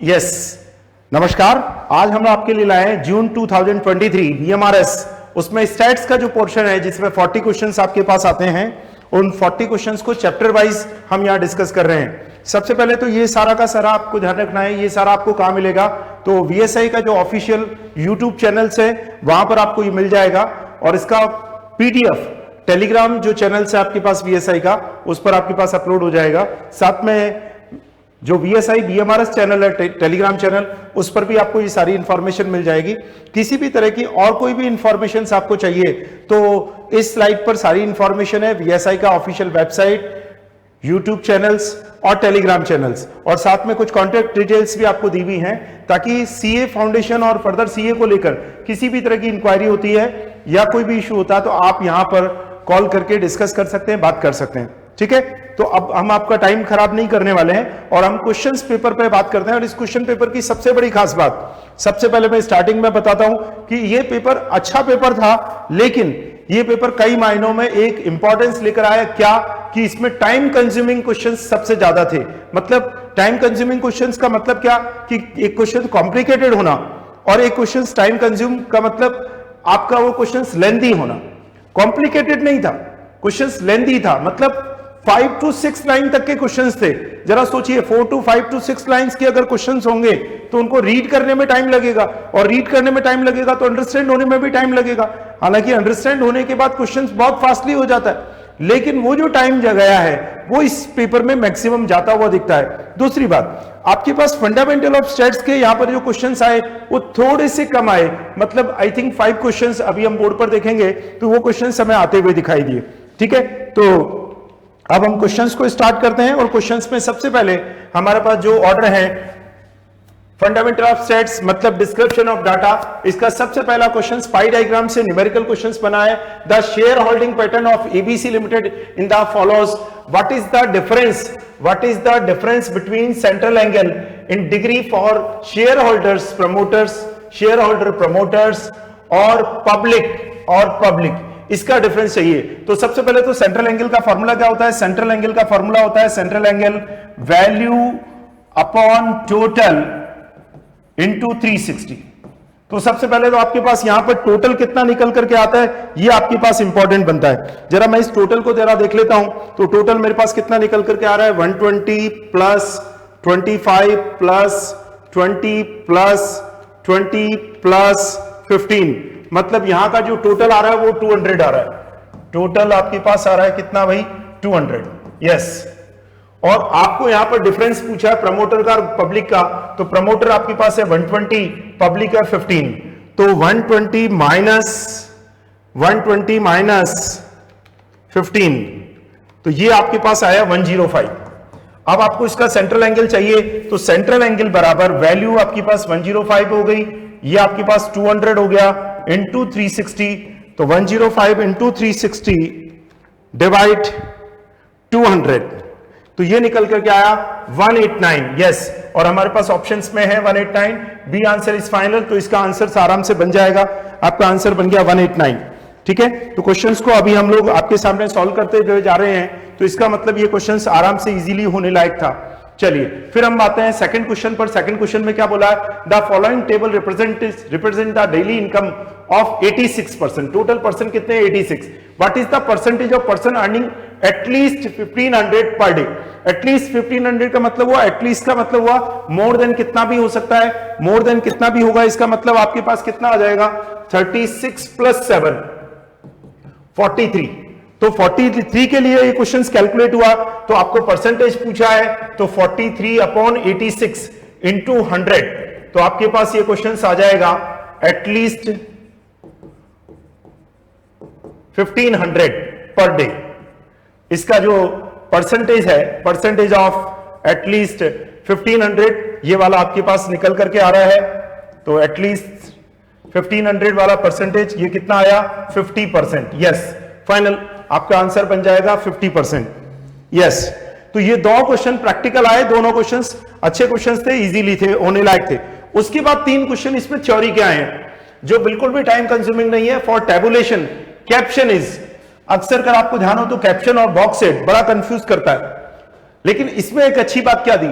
Yes, नमस्कार। आज हम आपके लिए लाए हैं जून 2023 VMRS, उसमें स्टैट्स का जो पोर्शन है जिसमें 40 क्वेश्चंस आपके पास आते हैं, उन 40 क्वेश्चंस को चैप्टर वाइज हम यहाँ डिस्कस कर रहे हैं। सबसे पहले तो ये सारा का सारा आपको ध्यान रखना है, ये सारा आपको कहाँ मिलेगा, तो VSI का जो ऑफिशियल यूट्यूब चैनल्स है वहां पर आपको ये मिल जाएगा, और इसका PDF टेलीग्राम जो चैनल है आपके पास VSI का, उस पर आपके पास अपलोड हो जाएगा। साथ में जो VSI VMRS चैनल है टेलीग्राम चैनल, उस पर भी आपको ये सारी इंफॉर्मेशन मिल जाएगी। किसी भी तरह की और कोई भी इंफॉर्मेशन आपको चाहिए तो इस स्लाइड पर सारी इंफॉर्मेशन है, VSI का ऑफिशियल वेबसाइट, यूट्यूब चैनल्स और टेलीग्राम चैनल्स, और साथ में कुछ कॉन्टेक्ट डिटेल्स भी आपको दी हुई हैं, ताकि CA फाउंडेशन और फर्दर CA को लेकर किसी भी तरह की इंक्वायरी होती है या कोई भी इशू होता है तो आप यहां पर कॉल करके डिस्कस कर सकते हैं, बात कर सकते हैं। ठीक है, तो अब हम आपका टाइम खराब नहीं करने वाले हैं और हम क्वेश्चंस पेपर पे बात करते हैं। और इस क्वेश्चन पेपर की सबसे बड़ी खास बात, सबसे पहले मैं स्टार्टिंग में बताता हूं कि ये पेपर अच्छा पेपर था, लेकिन ये पेपर कई मायनों में एक इंपॉर्टेंस लेकर आया। क्या कि इसमें टाइम कंज्यूमिंग क्वेश्चंस सबसे ज्यादा थे। मतलब टाइम कंज्यूमिंग क्वेश्चंस का मतलब क्या कि एक क्वेश्चन कॉम्प्लिकेटेड होना और एक क्वेश्चन टाइम कंज्यूम का मतलब आपका वो क्वेश्चन लेंथी होना। कॉम्प्लिकेटेड नहीं था, क्वेश्चन लेंथी था, मतलब 5 to 6 लाइन तक के क्वेश्चंस थे। जरा सोचिए, 4 to 5 to 6 लाइंस के अगर क्वेश्चंस होंगे तो उनको रीड करने में टाइम लगेगा, और रीड करने में टाइम लगेगा तो अंडरस्टैंड होने में भी टाइम लगेगा। हालांकि अंडरस्टैंड होने के बाद क्वेश्चंस बहुत फास्टली हो जाता है, लेकिन वो जो टाइम गया है वो इस पेपर में मैक्सिमम जाता हुआ दिखता है। दूसरी बात, आपके पास फंडामेंटल ऑफ स्टैट्स के यहाँ पर जो क्वेश्चंस आए वो थोड़े से कम आए, मतलब आई थिंक 5 क्वेश्चंस अभी हम बोर्ड पर देखेंगे तो वो क्वेश्चंस हमें आते हुए दिखाई दिए। ठीक है, तो अब हम क्वेश्चंस को स्टार्ट करते हैं, और क्वेश्चंस में सबसे पहले हमारे पास जो ऑर्डर है फंडामेंटल ऑफ स्टैट्स मतलब डिस्क्रिप्शन ऑफ डाटा, इसका सबसे पहला क्वेश्चन पाई डायग्राम से न्यूमेरिकल क्वेश्चंस बना है। The share holding pattern of ABC limited in the follows, what is the difference between central angle in degree for share holders promoters और public, इसका difference चाहिए। तो सबसे पहले तो सेंट्रल एंगल का फॉर्मूला क्या होता है? सेंट्रल एंगल का फॉर्मूला होता है central angle value upon total into 360। तो सबसे पहले तो आपके पास यहां पर टोटल कितना निकल करके आता है, ये आपके पास इंपॉर्टेंट बनता है। जरा मैं इस टोटल को जरा देख लेता हूं, तो टोटल मेरे पास कितना निकल करके आ रहा है, 120 प्लस 25 प्लस 20 प्लस 20 प्लस 15, मतलब यहां का जो टोटल आ रहा है वो 200 आ रहा है। टोटल आपके पास आ रहा है कितना भाई, 200। यस, और आपको यहां पर डिफरेंस पूछा है प्रमोटर का और पब्लिक का, तो प्रमोटर आपके पास है 120, पब्लिक है 15, तो 120 माइनस 15, तो ये आपके पास आया 105। अब आपको इसका सेंट्रल एंगल चाहिए, तो सेंट्रल एंगल बराबर वैल्यू आपके पास 105 हो गई, ये आपके पास 200 हो गया इंटू 360, तो 105 इंटू 360 डिवाइड 200, तो ये निकल करके आया 189। यस, और हमारे पास ऑप्शंस में है 189, बी आंसर इज फाइनल, तो इसका आंसर आराम से बन जाएगा, आपका आंसर बन गया 189। ठीक है, तो क्वेश्चंस को अभी हम लोग आपके सामने सॉल्व करते हुए जा रहे हैं, तो इसका मतलब ये क्वेश्चंस आराम से इजीली होने लायक था। चलिए फिर हम आते हैं सेकंड क्वेश्चन पर। सेकंड क्वेश्चन में क्या बोला है, the following table represent the daily income of 86 person, total person कितने, 86। What is the percentage of person earning at least 1500 per day. At least 1500 का मतलब हुआ, एटलीस्ट का मतलब हुआ मोर देन कितना भी हो सकता है, मोर देन कितना भी होगा, इसका मतलब आपके पास कितना आ जाएगा, 36 प्लस 7 43। तो 43 के लिए ये क्वेश्चन कैलकुलेट हुआ, तो आपको परसेंटेज पूछा है, तो 43 अपॉन 86 इंटू 100, तो आपके पास ये क्वेश्चन आ जाएगा एटलीस्ट 1500 पर डे। इसका जो परसेंटेज है, परसेंटेज ऑफ एटलीस्ट 1500, ये वाला आपके पास निकल करके आ रहा है, तो एटलीस्ट 1500 वाला परसेंटेज ये कितना आया, 50%। यस, फाइनल आपका आंसर बन जाएगा 50%। यस, तो ये दो क्वेश्चन प्रैक्टिकल आए, दोनों क्वेश्चंस अच्छे क्वेश्चंस थे, इजीली थे, होने लायक थे। उसके बाद 3 क्वेश्चन इसमें थ्योरी के आए हैं जो बिल्कुल भी टाइम कंज्यूमिंग नहीं है। फॉर टेबुलेशन कैप्शन इज, अक्सर कर आपको ध्यान हो तो कैप्शन और बॉक्स सेट बड़ा कंफ्यूज करता है, लेकिन इसमें एक अच्छी बात क्या दी,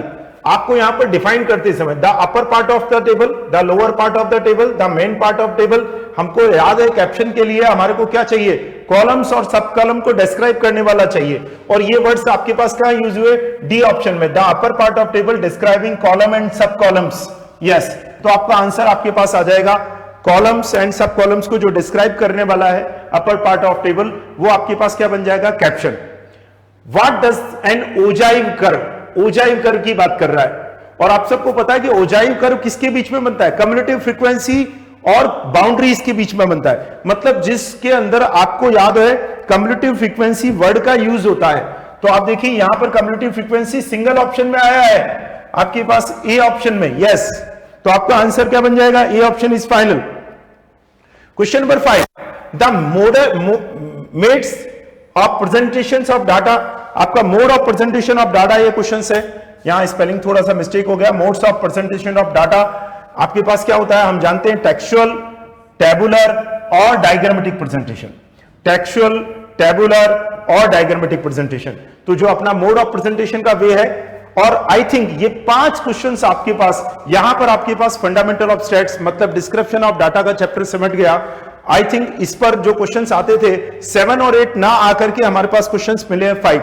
आपको यहां पर डिफाइन करते समय the upper part of the table, the lower part of the table, the main part of table, हमको याद है कैप्शन के लिए हमारे को क्या चाहिए, कॉलम्स और सब कॉलम को डिस्क्राइब करने वाला चाहिए, और ये वर्ड्स आपके पास कहां यूज हुए, डी ऑप्शन में, the upper part of table describing column and सब कॉलम्स। यस, तो आपका आंसर आपके पास आ जाएगा कॉलम्स एंड सब कॉलम्स को जो डिस्क्राइब करने वाला है अपर पार्ट ऑफ टेबल, वो आपके पास क्या बन जाएगा, caption. What does N ogive curve, ogive curve की बात कर रहा है, और आप सबको पता है कि ओजाइव कर्व किसके बीच में बनता है, कम्युलेटिव फ्रीक्वेंसी और बाउंड्रीज के बीच में बनता है, मतलब जिसके अंदर आपको याद है कम्युलेटिव फ्रीक्वेंसी वर्ड का यूज होता है। तो आप देखिए यहां पर कम्युलेटिव फ्रीक्वेंसी सिंगल ऑप्शन में आया है आपके पास ए ऑप्शन में। यस, तो आपका आंसर क्या बन जाएगा, A option is final. Question number 5, the modes of presentation of data, आपका mode of presentation of data ये क्वेश्चन है, यहां स्पेलिंग थोड़ा सा मिस्टेक हो गया। Modes of presentation of data आपके पास क्या होता है, हम जानते हैं टेक्सचुअल, टेबुलर और डायग्रामेटिक प्रेजेंटेशन, टेक्सचुअल, टेबुलर और डायग्रामेटिक प्रेजेंटेशन। तो जो अपना मोड ऑफ प्रेजेंटेशन का वे है, और आई थिंक ये 5 क्वेश्चंस आपके पास, यहां पर आपके पास फंडामेंटल ऑफ स्टैट्स मतलब डिस्क्रिप्शन ऑफ डाटा का चैप्टर समझ गया। आई थिंक इस पर जो क्वेश्चंस आते थे 7 और 8 ना आकर के हमारे पास क्वेश्चंस मिले हैं 5।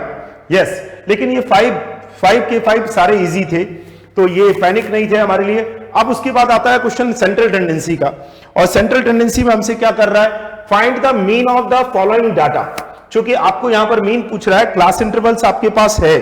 यस, लेकिन ये 5 के 5 सारे इजी थे, तो ये पैनिक नहीं थे हमारे लिए। अब उसके बाद आता है क्वेश्चन सेंट्रल टेंडेंसी का, और सेंट्रल टेंडेंसी में हमसे क्या कर रहा है, find the mean of the following data. क्योंकि आपको यहां पर मीन पूछ रहा है, क्लास इंटरवल्स आपके पास है,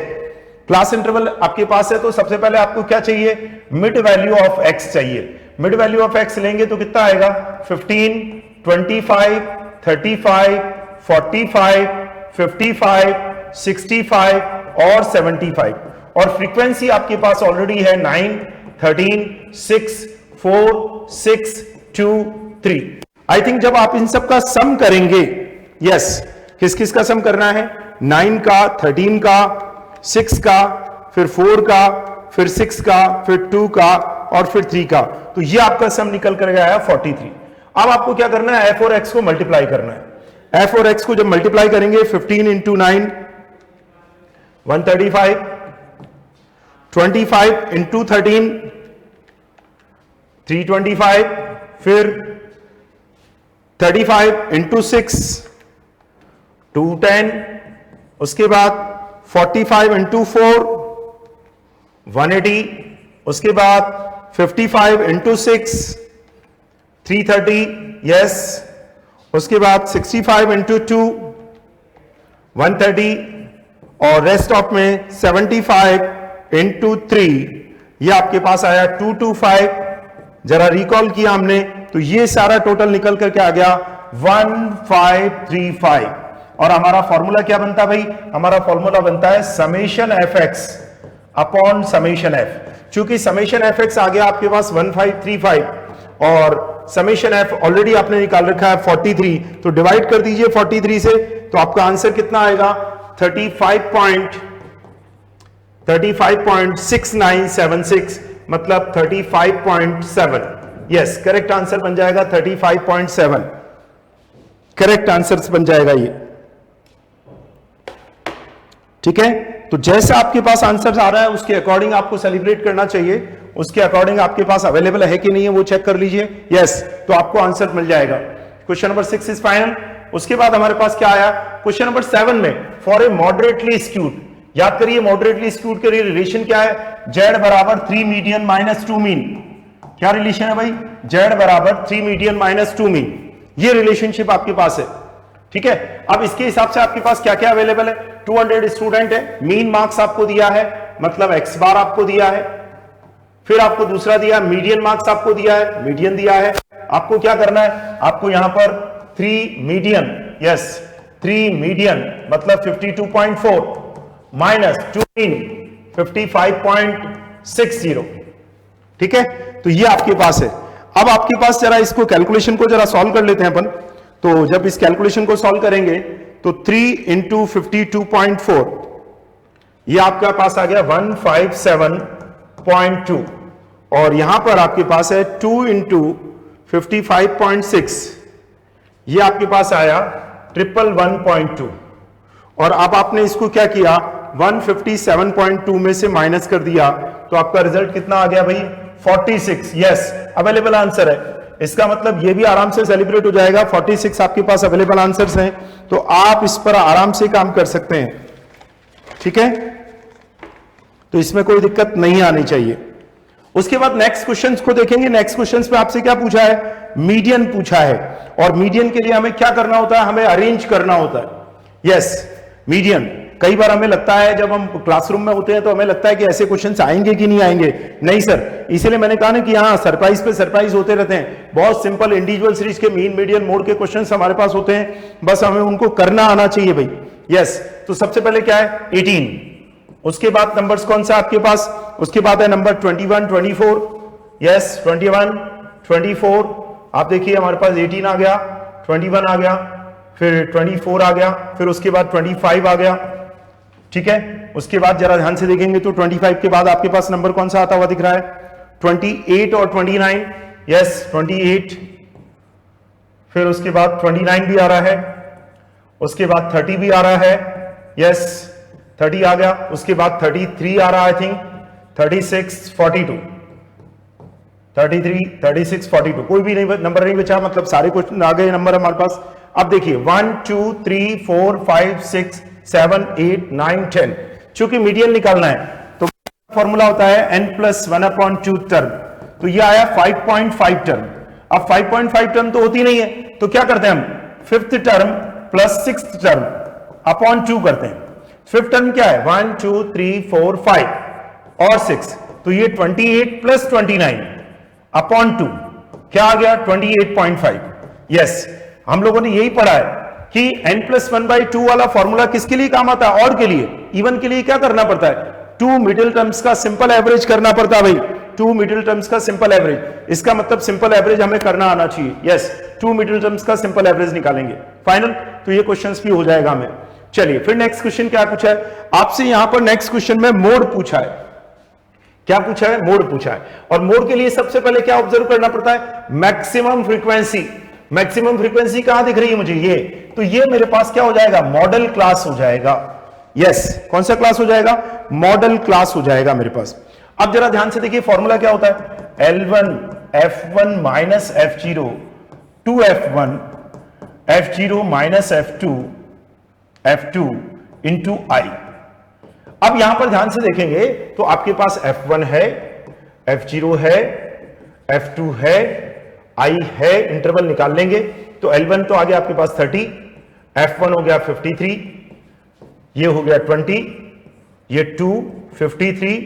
क्लास इंटरवल आपके पास है, तो सबसे पहले आपको क्या चाहिए, मिड वैल्यू ऑफ एक्स चाहिए। मिड वैल्यू ऑफ एक्स लेंगे तो कितना आएगा, 15, 25, 35, 45, 55, 65 और 75, और फ्रीक्वेंसी आपके पास ऑलरेडी है 9, 13, 6, 4, 6, 2, 3। आई थिंक जब आप इन सब का सम करेंगे, यस, किस किस का सम करना है, 9 का, 13 का, 6 का, फिर 4 का, फिर 6 का, फिर 2 का और फिर 3 का, तो ये आपका सम निकल कर गया है 43। अब आपको क्या करना है, f और x को मल्टीप्लाई करना है। f और x को जब मल्टीप्लाई करेंगे 15 इंटू 9 135, 25 इंटू 13 325, फिर 35 इंटू 6 210, उसके बाद 45 इंटू 4 180, उसके बाद 55 इंटू 6 330, यस, उसके बाद 65 इंटू 2 130, और रेस्ट ऑफ में 75 इंटू 3, ये आपके पास आया 225। जरा रिकॉल किया हमने तो ये सारा टोटल निकल करके आ गया 1535, और हमारा फॉर्मूला क्या बनता है भाई, हमारा फॉर्मूला बनता है summation F x upon summation F. चूंकि समेशन एफ एक्स आ गया आपके पास 1535 और समेशन एफ ऑलरेडी आपने निकाल रखा है 43, तो डिवाइड कर दीजिए 43 से, तो आपका आंसर कितना आएगा 35.6976, मतलब 35.7। यस, करेक्ट आंसर बन जाएगा 35.7, करेक्ट आंसर बन जाएगा ये। ठीक है, तो जैसा आपके पास आंसर आ रहा है उसके अकॉर्डिंग आपको सेलिब्रेट करना चाहिए, उसके अकॉर्डिंग आपके पास अवेलेबल है कि नहीं है वो चेक कर लीजिए। यस, तो आपको आंसर मिल जाएगा। Question number 6 is final. उसके बाद हमारे पास क्या आया, क्वेश्चन नंबर 7 में फॉर ए मॉडरेटली स्क्यूड, याद करिए मॉडरेटली स्क्यूड के लिए रिलेशन क्या है, z बराबर 3 मीडियन माइनस 2 मीन। क्या रिलेशन है भाई, z बराबर 3 मीडियन माइनस 2 मीन, ये रिलेशनशिप आपके पास है। ठीक है, अब इसके हिसाब से आपके पास क्या क्या अवेलेबल है, 200 स्टूडेंट है, मीन मार्क्स आपको दिया है, मतलब x बार आपको दिया है, फिर आपको दूसरा दिया मीडियन मार्क्स आपको दिया है, मीडियन दिया है। आपको क्या करना है, आपको यहां पर 3 मीडियन, यस 3 मीडियन मतलब 52.4 माइनस 2 मीन 55.60। ठीक है, तो ये आपके पास है। अब आपके पास जरा इसको कैलकुलेशन को जरा सॉल्व कर लेते हैं अपन। तो जब इस कैलकुलेशन को सॉल्व करेंगे तो 3 इंटू 52.4, ये आपका पास आ गया 157.2, और यहां पर आपके पास है 2 इंटू 55.6, ये आपके पास आया 111.2, और अब आपने इसको क्या किया 157.2 में से माइनस कर दिया तो आपका रिजल्ट कितना आ गया भाई 46। यस, अवेलेबल आंसर है। इसका मतलब ये भी आराम से सेलिब्रेट हो जाएगा। 46 आपके पास अवेलेबल आंसर्स हैं, तो आप इस पर आराम से काम कर सकते हैं। ठीक है, तो इसमें कोई दिक्कत नहीं आनी चाहिए। उसके बाद नेक्स्ट क्वेश्चंस को देखेंगे। नेक्स्ट क्वेश्चंस में आपसे क्या पूछा है, मीडियन पूछा है, और मीडियन के लिए हमें क्या करना होता है, हमें अरेंज करना होता है। Yes, median. कई बार हमें लगता है जब हम क्लासरूम में होते हैं तो हमें लगता है कि ऐसे क्वेश्चंस आएंगे कि नहीं आएंगे। नहीं सर, इसीलिए मैंने कहा ना कि हाँ, सरप्राइज पे सरप्राइज होते रहते हैं। बहुत सिंपल इंडिविजुअल सीरीज के मीन मीडियन मोड के क्वेश्चंस हमारे पास होते हैं, बस हमें उनको करना आना चाहिए भाई। यस, तो सबसे पहले क्या है 18, उसके बाद नंबर्स कौन सा आपके पास, उसके बाद है नंबर 21, 24। यस, 21, 24। आप देखिए हमारे पास 18 आ गया, 21 आ गया, फिर 24 आ गया, फिर उसके बाद 25 आ गया। ठीक है, उसके बाद जरा ध्यान से देखेंगे तो 25 के बाद आपके पास नंबर कौन सा आता हुआ दिख रहा है, 28 और 29। यस, 28, फिर उसके बाद 29 भी आ रहा है, उसके बाद 30 भी आ रहा है। यस, 30 आ गया, उसके बाद 33 आ रहा है, आई थिंक 36, 42, 33, 36, 42, कोई भी नहीं नंबर नहीं बचा, मतलब सारे क्वेश्चन आ गए नंबर हमारे पास। अब देखिए 1 2 3 4 5 6 7 8 9 10, चूंकि मीडियन निकालना है तो फॉर्मूला होता है n+1/2 टर्म, तो ये आया 5.5 टर्म। अब 5.5 टर्म तो होती नहीं है, तो क्या करते हैं हम, 5th term plus 6th term upon 2 करते हैं। 5th टर्म क्या है, 1 2 3 4 5 और 6, तो ये 28 + 29 अपॉन 2 क्या आ गया 28.5। यस, हम लोगों ने यही पढ़ा है कि n+1/2 वाला फॉर्मूला किसके लिए काम आता है, और के लिए, इवन के लिए क्या करना पड़ता है, 2 मिडिल टर्म्स का सिंपल एवरेज करना पड़ता है भाई, 2 मिडिल टर्म्स का सिंपल एवरेज। इसका मतलब सिंपल एवरेज हमें करना आना चाहिए। यस, 2 मिडिल टर्म्स का सिंपल एवरेज निकालेंगे फाइनल, तो ये क्वेश्चंस भी हो जाएगा हमें। चलिए फिर नेक्स्ट क्वेश्चन क्या पूछा है आपसे, यहां पर नेक्स्ट क्वेश्चन में मोड पूछा है। क्या पूछा है, मोड पूछा है, और मोड के लिए सबसे पहले क्या ऑब्जर्व करना पड़ता है, मैक्सिमम फ्रीक्वेंसी। मैक्सिमम फ्रीक्वेंसी कहां दिख रही है मुझे, ये, तो ये मेरे पास क्या हो जाएगा, मॉडल क्लास हो जाएगा। यस, कौन सा क्लास हो जाएगा, मॉडल क्लास हो जाएगा मेरे पास। अब जरा ध्यान से देखिए फॉर्मूला क्या होता है, L1 F1 minus F0 2F1 F0 minus F2 into I। अब यहां पर ध्यान से देखेंगे तो आपके पास F1 है, F0 है, F2 है, I है, इंटरवल निकाल लेंगे तो L1 तो आ गया आपके पास 30, F1 हो गया 53, ये हो गया 20, ये 2 53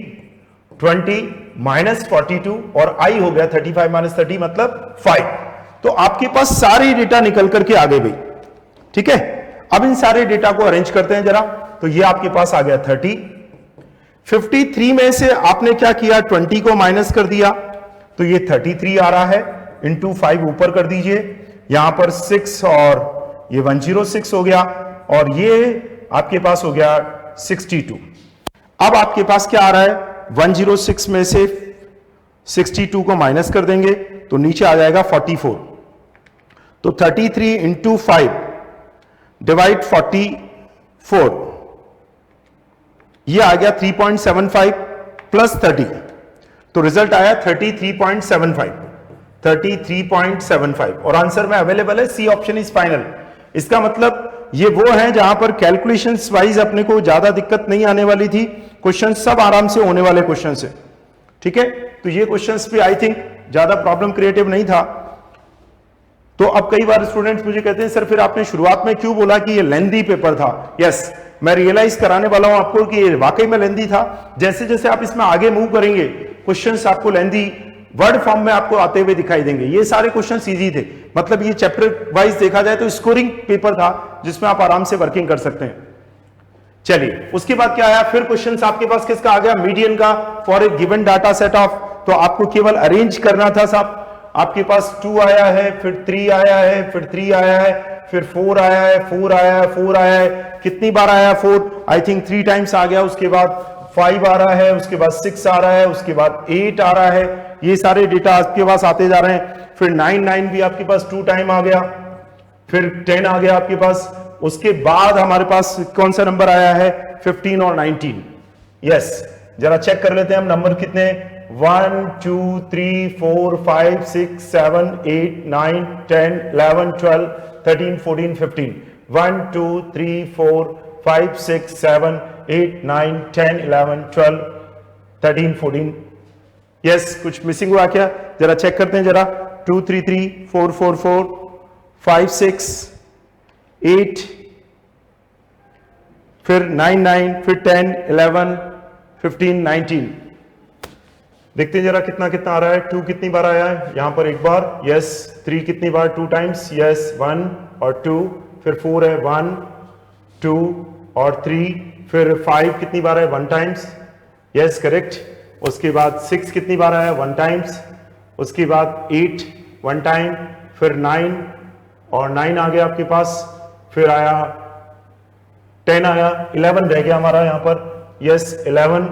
20 माइनस 42, और I हो गया 35 माइनस 30 मतलब 5। तो आपके पास सारे डेटा निकल करके आ गए भाई। ठीक है, अब इन सारे डेटा को अरेंज करते हैं जरा, तो ये आपके पास आ गया 30, 53 में से आपने क्या किया, 20 को माइनस कर दिया तो ये 33 आ रहा है, इंटू 5 ऊपर कर दीजिए, यहां पर 6 और ये 106 हो गया, और ये आपके पास हो गया 62। अब आपके पास क्या आ रहा है, 106 में से 62 को माइनस कर देंगे तो नीचे आ जाएगा 44, तो 33 इंटू 5 डिवाइड 44, ये आ गया 3.75 प्लस 30, तो रिजल्ट आया 33.75 और आंसर में अवेलेबल है सी ऑप्शन इज फाइनल। इसका मतलब ये वो है जहां पर कैलकुलेशंस वाइज अपने को ज्यादा दिक्कत नहीं आने वाली थी, क्वेश्चन सब आराम से होने वाले क्वेश्चन है। ठीक है, तो ये क्वेश्चंस भी आई थिंक ज्यादा प्रॉब्लम क्रिएटिव नहीं था। तो अब कई बार स्टूडेंट्स मुझे कहते हैं सर फिर आपने शुरुआत में क्यों बोला कि ये लेंदी पेपर था। यस, मैं रियलाइज कराने वाला हूं आपको कि ये वाकई में लेंदी था। जैसे जैसे आप इसमें आगे मूव करेंगे क्वेश्चंस आपको लेंदी वर्ड फॉर्म में आपको आते हुए दिखाई देंगे। ये सारे क्वेश्चंस इजी थे, मतलब ये चैप्टर वाइज देखा जाए तो स्कोरिंग पेपर था जिसमें आप आराम से वर्किंग कर सकते हैं। चलिए उसके बाद क्या आया, फिर क्वेश्चंस आपके पास किसका आ गया, मीडियन का for a given data set of. तो आपको केवल अरेंज करना था साहब, आपके पास 2 आया है, फिर 3 आया है, फिर 3 आया है, फिर 4 आया है, 4 आया है, 4 आया है, कितनी बार आया 4, आई थिंक 3 टाइम्स आ गया। उसके बाद 5 आ रहा है, उसके बाद 6 आ रहा है, उसके बाद 8 आ रहा है, ये सारे डेटा आपके पास आते जा रहे हैं। फिर 9 भी आपके पास 2 टाइम आ गया, फिर 10 आ गया आपके पास। उसके बाद हमारे पास कौन सा नंबर आया है, 15 और 19। यस, जरा चेक कर लेते हैं हम नंबर कितने, 1 2 3 4 5 6 7 8 9 10 11 12 13 14 15। 1 2 3 4 5 6 7 8 9 10 11 12 13 14। यस, कुछ मिसिंग हुआ क्या, जरा चेक करते हैं जरा। 2 3 3 4 4 4 5 6 8, फिर 9 9, फिर 10 11 15 19। देखते हैं जरा कितना कितना आ रहा है। 2 कितनी बार आया है यहां पर, एक बार। यस। 3 कितनी बार, 2 टाइम्स। यस, 1 और 2। फिर 4 है, 1 2 और 3। फिर 5 कितनी बार है, 1 टाइम्स। Yes, correct. उसके बाद 6 कितनी बार आया, 1 टाइम्स। उसके बाद 8 1 टाइम। फिर 9 और 9 आ गया आपके पास। फिर आया 10 आया। 11 रह गया हमारा यहां पर। यस, 11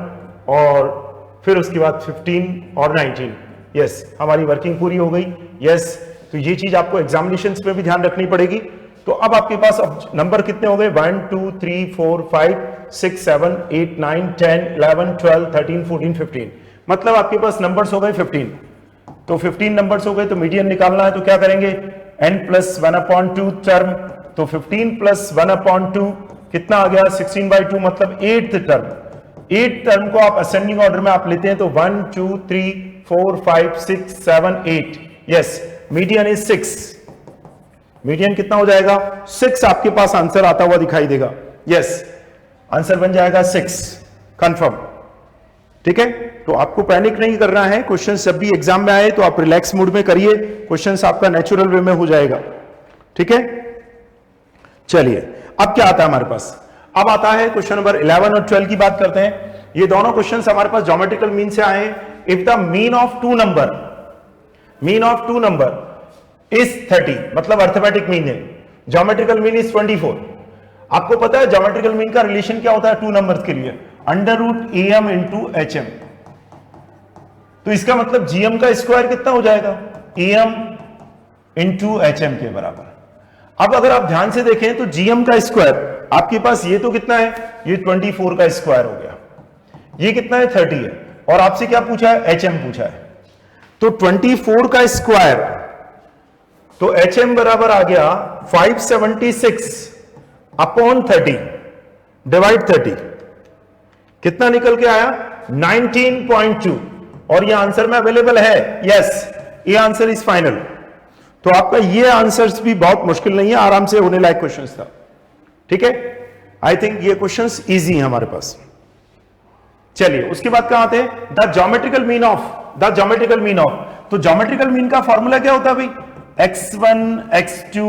और फिर उसके बाद 15 और 19। यस, हमारी वर्किंग पूरी हो गई। यस, तो ये चीज आपको एग्जामिनेशंस में भी ध्यान रखनी पड़ेगी। तो अब आपके पास अब नंबर कितने हो गए, 1 2 3 4 5 6 7 8 9 10 11 12 13 14 15। मतलब आपके पास नंबर्स हो गए 15। तो 15 नंबर्स हो गए, तो मीडियन निकालना है तो क्या करेंगे, n प्लस 1/2 टर्म। तो 15 प्लस 1/2 कितना आ गया, 16/2, मतलब 8th टर्म। 8 टर्म को आप असेंडिंग ऑर्डर में आप लेते हैं तो 1 2 3 4 5 6 7 8। Yes, median is 6। मीडियन कितना हो जाएगा, 6 आपके पास आंसर आता हुआ दिखाई देगा। यस, आंसर बन जाएगा 6, कंफर्म। ठीक है, तो आपको पैनिक नहीं करना है। क्वेश्चन जब भी एग्जाम में आए तो आप रिलैक्स मूड में करिए, क्वेश्चन आपका नेचुरल वे में हो जाएगा। ठीक है, चलिए अब क्या आता है हमारे पास, अब आता है क्वेश्चन नंबर 11 और 12 की बात करते हैं। ये दोनों क्वेश्चन हमारे पास ज्योमेट्रिकल मीन से आए हैं। If the mean of two number is 30, मतलब अर्थमेटिक मीन है, ज्योमेट्रिकल मीन इज 24। आपको पता है ज्योमेट्रिकल मीन का रिलेशन क्या होता है टू नंबर्स के लिए, √am इंटू HM। तो इसका मतलब GM का स्क्वायर कितना हो जाएगा, AM इंटू HM के बराबर। अब अगर आप ध्यान से देखें तो GM का स्क्वायर आपके पास ये तो कितना है, ये 24 का स्क्वायर हो गया। ये कितना है, 30 है। और आपसे क्या पूछा है, HM पूछा है। तो 24 का स्क्वायर, तो HM बराबर आ गया 576/30 डिवाइड 30। कितना निकल के आया, 19.2। और ये आंसर में अवेलेबल है। यस, ये आंसर इज फाइनल। तो आपका ये आंसर्स भी बहुत मुश्किल नहीं है, आराम से होने लायक क्वेश्चंस था। ठीक है, आई थिंक ये क्वेश्चंस इजी हैं हमारे पास। चलिए उसके बाद कहां आते हैं, द ज्योमेट्रिकल मीन ऑफ। तो ज्योमेट्रिकल मीन का फॉर्मूला क्या होता है भाई, x1 x2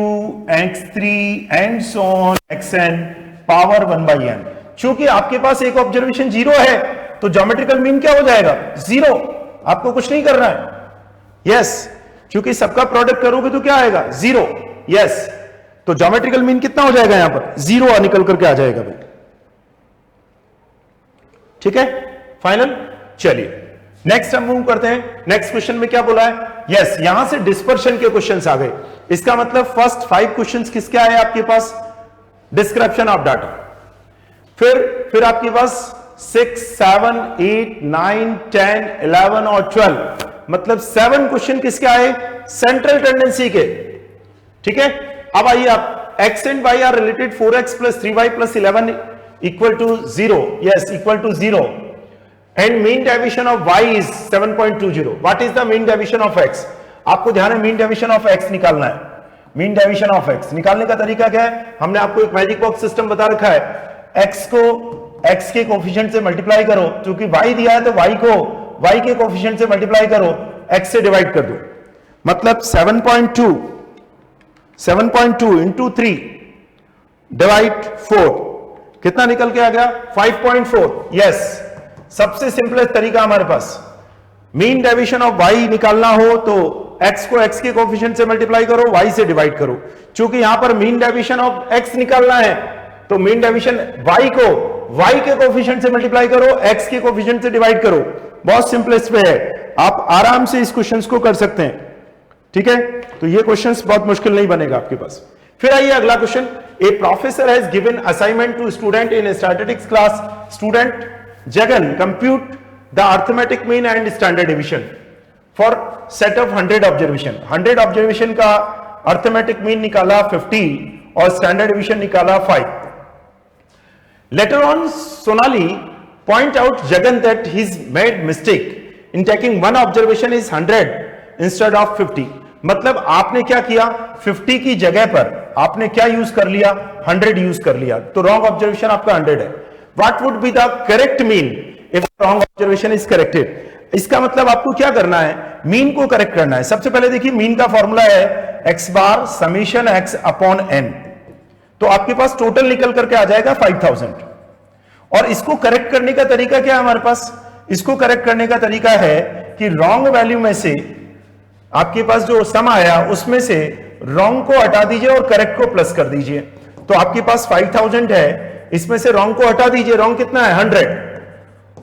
x3 and so on xn power 1/n। चूंकि आपके पास एक ऑब्जर्वेशन 0 है तो ज्योमेट्रिकल मीन क्या हो जाएगा, 0। आपको कुछ नहीं करना है। यस, क्योंकि सबका प्रोडक्ट करोगे तो क्या आएगा, 0। यस, तो ज्योमेट्रिकल मीन कितना हो जाएगा यहां पर, 0 निकल करके आ जाएगा भाई। ठीक है, फाइनल। चलिए नेक्स्ट हम मूव करते हैं। नेक्स्ट क्वेश्चन में क्या बोला है, यस, यहां से डिस्पर्शन के क्वेश्चंस आ गए। इसका मतलब फर्स्ट 5 क्वेश्चंस किसके आए आपके पास, डिस्क्रिप्शन ऑफ डाटा। फिर आपके पास 6 7 8 9 10 11 और 12, मतलब 7 क्वेश्चन किसके आए, सेंट्रल टेंडेंसी के। ठीक है, अब आइए आप, x and y are related 4x plus 3y plus 11 equal to 0। Yes, equal to 0 and mean deviation of y is 7.20। What is the mean deviation of x, आपको ध्यान है मीन डेविएशन ऑफ x निकालना है। Mean deviation of x निकालने का तरीका क्या है, हमने आपको एक मैजिक बॉक्स सिस्टम बता रखा है। x को x के कोफिशिएंट से मल्टीप्लाई करो, क्योंकि y दिया है तो y को y के कोफिशिएंट से मल्टीप्लाई करो, x से डिवाइड कर दो। मतलब 7.2 इंटू 3 डिवाइड 4 कितना निकल के आ गया, 5.4। यस, सबसे सिंपलेस्ट तरीका हमारे पास, मीन डेविएशन ऑफ y निकालना हो तो x को x के कोफिशिएंट से मल्टीप्लाई करो, y से डिवाइड करो। क्योंकि यहां पर मीन डेविएशन ऑफ x निकालना है तो मीन डेविएशन y को y के कोफिशिएंट से मल्टीप्लाई करो, x के कोफिशिएंट से डिवाइड करो। बहुत सिंपलेस्ट वे है, आप आराम से इस क्वेश्चंस को कर सकते हैं। ठीक है, तो ये क्वेश्चंस बहुत मुश्किल नहीं बनेगा आपके पास। फिर आइए अगला question, a professor has given assignment to student in statistics class, student Jagan compute the arithmetic mean and standard division for set of 100 observation. 100 observation का अरिथमेटिक मीन निकाला 50 और स्टैंडर्ड डिवीजन निकाला 5। Later on Sonali point out Jagan that he's made mistake in taking one observation is 100 instead of 50। मतलब आपने क्या किया, 50 की जगह पर आपने क्या यूज कर लिया, 100 यूज कर लिया, तो रॉन्ग ऑब्जर्वेशन आपका 100 है। What would be the correct mean if wrong observation is corrected? इसका मतलब आपको क्या करना है, मीन को करेक्ट करना है। सबसे पहले देखिए मीन का फॉर्मूला है x बार समीशन x अपॉन n, तो आपके पास टोटल निकल करके आ जाएगा 5000। और इसको करेक्ट करने का तरीका क्या है हमारे पास, इसको करेक्ट करने का तरीका है कि रॉन्ग वैल्यू में से आपके पास जो सम आया उसमें से रॉन्ग को हटा दीजिए और करेक्ट को प्लस कर दीजिए। तो आपके पास 5000 है, इसमें से रॉन्ग को हटा दीजिए, रॉन्ग कितना है 100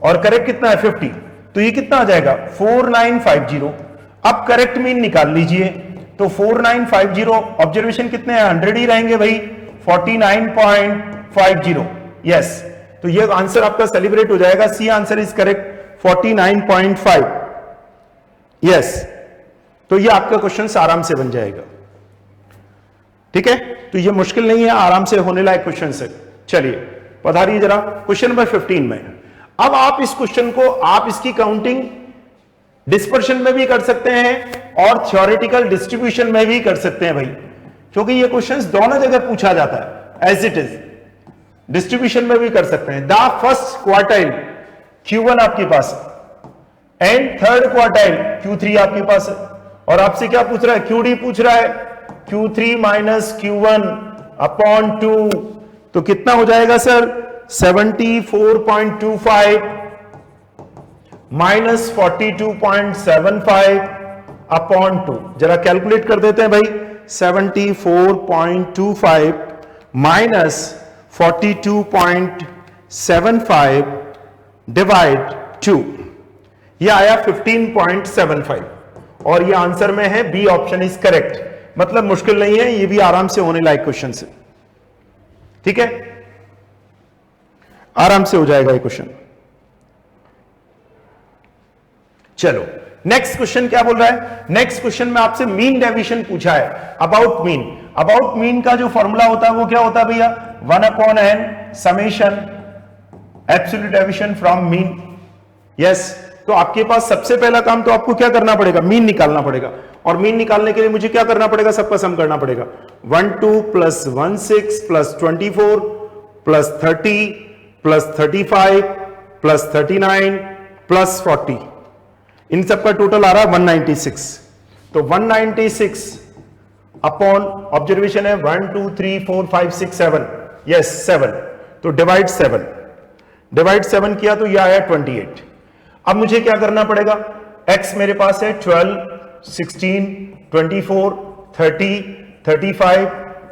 और करेक्ट कितना है 50, तो ये कितना आ जाएगा 4950। अब करेक्ट मीन निकाल लीजिए, तो 4950 ऑब्जर्वेशन कितने हैं 100 ही रहेंगे भाई, 49.50। यस, तो ये आंसर आपका सेलिब्रेट हो जाएगा, C answer is correct 49.5। Yes, तो ये आपका क्वेश्चन आराम से बन जाएगा। ठीक है, तो ये मुश्किल नहीं है, आराम से होने लायक क्वेश्चन है। चलिए पधारिए जरा क्वेश्चन नंबर 15 में। अब आप इस क्वेश्चन को आप इसकी काउंटिंग डिस्पर्शन में भी कर सकते हैं और थ्योरेटिकल डिस्ट्रीब्यूशन में भी कर सकते हैं भाई, क्योंकि ये क्वेश्चंस दोनों जगह पूछा जाता है एज इट इज। डिस्ट्रीब्यूशन में भी कर सकते हैं। द फर्स्ट क्वार्टाइल Q1 आपके पास एंड थर्ड क्वार्टाइल Q3 आपके पास है, और आपसे क्या पूछ रहा है, QD पूछ रहा है, Q3 माइनस Q1 अपॉन 2, तो कितना हो जाएगा सर 74.25 माइनस 42.75 अपॉन 2। जरा कैलकुलेट कर देते हैं भाई, 74.25 माइनस 42.75 डिवाइड 2, ये आया 15.75 और ये आंसर में है बी ऑप्शन इज करेक्ट। मतलब मुश्किल नहीं है, ये भी आराम से होने लायक क्वेश्चन है। ठीक है, आराम से हो जाएगा ये क्वेश्चन। चलो नेक्स्ट क्वेश्चन क्या बोल रहा है, नेक्स्ट क्वेश्चन में आपसे मीन डेविएशन पूछा है, अबाउट मीन। अबाउट मीन का जो फॉर्मूला होता है वो क्या होता है भैया, 1/n summation absolute deviation from mean. Yes, तो आपके पास सबसे पहला काम तो आपको क्या करना पड़ेगा, मीन निकालना पड़ेगा, और मीन निकालने के लिए मुझे क्या करना पड़ेगा, सबका सम करना पड़ेगा। 12 plus 16 plus 24 plus 30 plus 35 plus 39 plus 40, इन सबका टोटल आ रहा है 196। तो 196 अपॉन ऑब्जर्वेशन है 1 2 3 4 5 6 7, यस 7, तो डिवाइड 7 किया तो यह आया 28। अब मुझे क्या करना पड़ेगा, x मेरे पास है 12 16 24 30 35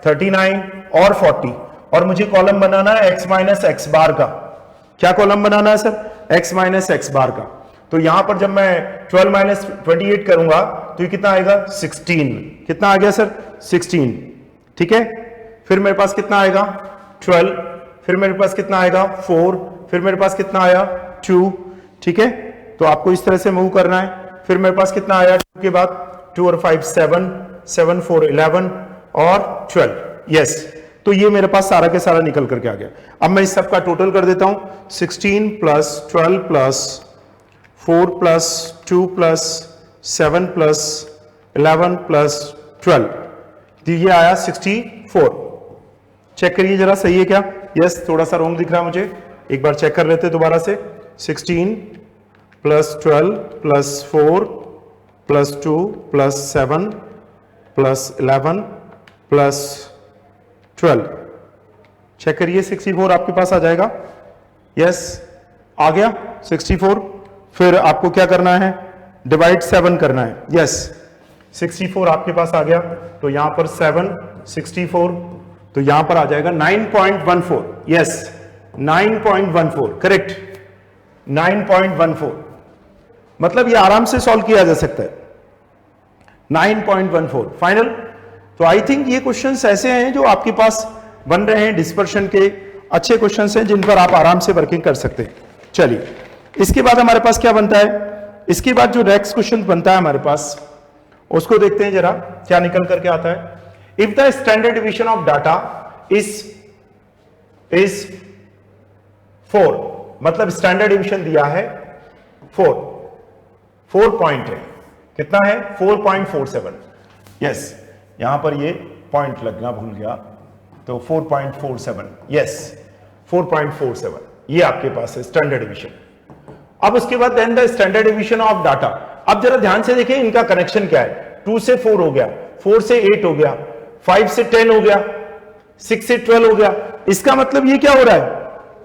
39 और 40, और मुझे कॉलम बनाना है x माइनस एक्स बार का। क्या कॉलम बनाना है सर, x माइनस एक्स बार का। तो यहां पर जब मैं 12 माइनस 28 करूंगा तो ये कितना आएगा 16, कितना आ गया सर 16। ठीक है, फिर मेरे पास कितना आएगा 12, फिर मेरे पास कितना आएगा 4, फिर मेरे पास कितना आया 2। ठीक है, तो आपको इस तरह से मूव करना है। फिर मेरे पास कितना आया 2 के बाद 2 और 5 7, 7 4 11 और 12। यस, तो ये मेरे पास सारा के सारा निकल करके आ गया। अब मैं इस सब का टोटल कर देता हूं, 16 plus 12 plus 4 plus 2 plus 7 plus 11 plus 12, तो ये आया 64। चेक करिए जरा सही है क्या, यस थोड़ा सा रॉन्ग दिख रहा है मुझे, एक बार चेक कर लेते हैं दोबारा से। 16 plus 12 plus 4 plus 2 plus 7 plus 11 plus 12, check करिए 64 आपके पास आ जाएगा। यस, आ गया 64। फिर आपको क्या करना है, डिवाइड 7 करना है। यस, 64 आपके पास आ गया, तो यहां पर 7 64, तो यहां पर आ जाएगा 9.14। Yes, 9.14 correct, 9.14। मतलब ये आराम से सॉल्व किया जा सकता है, 9.14 फाइनल। तो आई थिंक ये क्वेश्चंस ऐसे हैं जो आपके पास बन रहे हैं, डिस्पर्शन के अच्छे क्वेश्चंस हैं जिन पर आप आराम से वर्किंग कर सकते हैं। चलिए, इसके बाद हमारे पास क्या बनता है, इसके बाद जो नेक्स्ट क्वेश्चन बनता है हमारे पास उसको देखते हैं जरा क्या निकल करके आता है। If the standard division of data is 4, मतलब स्टैंडर्ड डिवीजन दिया है 4 पॉइंट है, कितना है 4.47। यस, यहां पर ये पॉइंट लगना भूल गया, तो 4.47, यस 4.47 ये आपके पास है स्टैंडर्ड डिवीजन। अब उसके बाद then the standard division of data. अब जरा ध्यान से देखें इनका कनेक्शन क्या है। 2 से 4 हो गया, 4 से 8 हो गया, 5 से 10 हो गया, 6 से 12 हो गया। इसका मतलब ये क्या हो रहा है,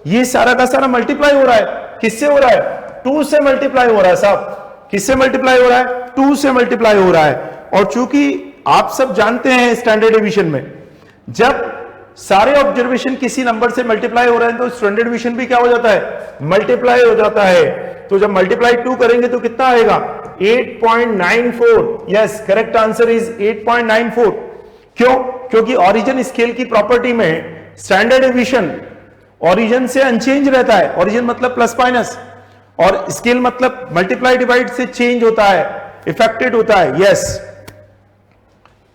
ये सारा का सारा मल्टीप्लाई हो रहा है। किससे हो रहा है, 2 से मल्टीप्लाई हो रहा है साहब। किससे मल्टीप्लाई हो रहा है, 2 से मल्टीप्लाई हो रहा है। और चूंकि आप सब जानते हैं स्टैंडर्ड डिवीजन में जब सारे ऑब्जर्वेशन किसी नंबर से मल्टीप्लाई हो रहे हैं तो स्टैंडर्ड डिवीजन भी क्या हो जाता है, मल्टीप्लाई हो जाता है। तो जब मल्टीप्लाई 2 करेंगे तो कितना आएगा, 8.94। Yes, correct answer is 8.94। क्यों, क्योंकि ओरिजिन स्केल की प्रॉपर्टी में स्टैंडर्ड डिवीजन ओरिजिन से अनचेंज रहता है। ओरिजिन मतलब प्लस माइनस, और स्केल मतलब मल्टीप्लाई डिवाइड से चेंज होता है, इफेक्टेड होता है। यस,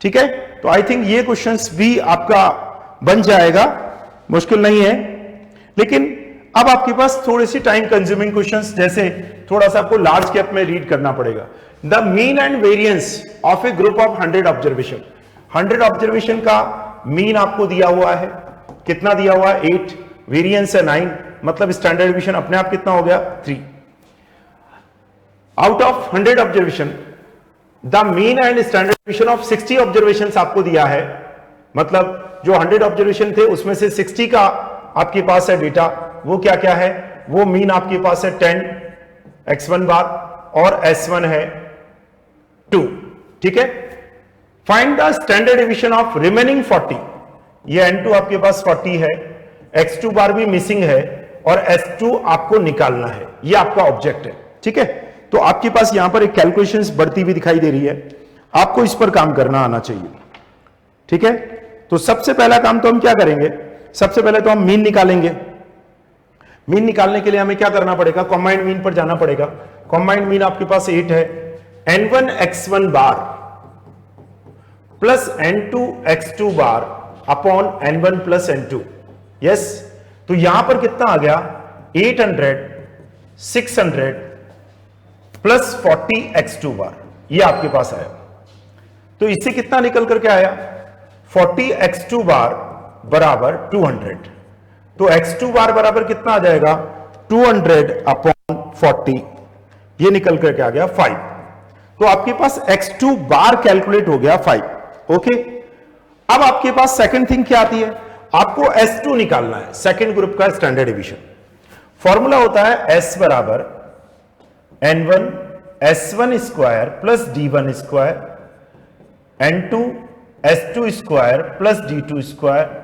ठीक है। तो आई थिंक ये क्वेश्चंस भी आपका बन जाएगा, मुश्किल नहीं है। लेकिन अब आपके पास थोड़ी सी टाइम कंज्यूमिंग क्वेश्चंस, जैसे थोड़ा सा आपको लार्ज कैप में रीड करना पड़ेगा। The mean and variance of A group of 100 observation. 100 observation का मीन आपको दिया हुआ है, कितना दिया हुआ है, 8, वेरिएंस है 9, मतलब स्टैंडर्ड डिवीजन अपने आप कितना हो गया, 3। Out of 100 observation the mean and standard division of 60 observation आपको दिया है, मतलब जो 100 ऑब्जर्वेशन थे उसमें से 60 का आपके पास है डेटा। वो क्या क्या है, वो मीन आपके पास है 10 x1 बार और s1 है 2। ठीक है। Find the standard division of remaining 40। ये n2 आपके पास 40 है, x2 बार भी मिसिंग है और s2 आपको निकालना है, ये आपका ऑब्जेक्ट है। ठीक है। तो आपके पास यहां पर एक कैलकुलेशंस बढ़ती हुई दिखाई दे रही है, आपको इस पर काम करना आना चाहिए। ठीक है। तो सबसे पहला काम तो हम क्या करेंगे, सबसे पहले तो हम मीन निकालेंगे। मीन निकालने के लिए हमें क्या करना पड़ेगा, कॉम्बाइंड मीन पर जाना पड़ेगा। कॉम्बाइंड मीन आपके पास 8 है, n1 x1 bar plus n2 x2 bar upon n1 plus n2। Yes, तो यहां पर कितना आ गया, 800 600 प्लस 40 x2 बार, ये आपके पास आया। तो इससे कितना निकल करके आया, 40 x2 बार बराबर 200। तो x2 बार बराबर कितना आ जाएगा, 200 अपॉन 40, ये निकल करके आ गया 5। तो आपके पास x2 बार कैलकुलेट हो गया 5। ओके। अब आपके पास सेकंड थिंग क्या आती है, आपको s2 निकालना है, सेकंड ग्रुप का स्टैंडर्ड डिवीजन। फॉर्मूला होता है s बराबर n1 s1 square plus d1 square n2 s2 square plus d2 square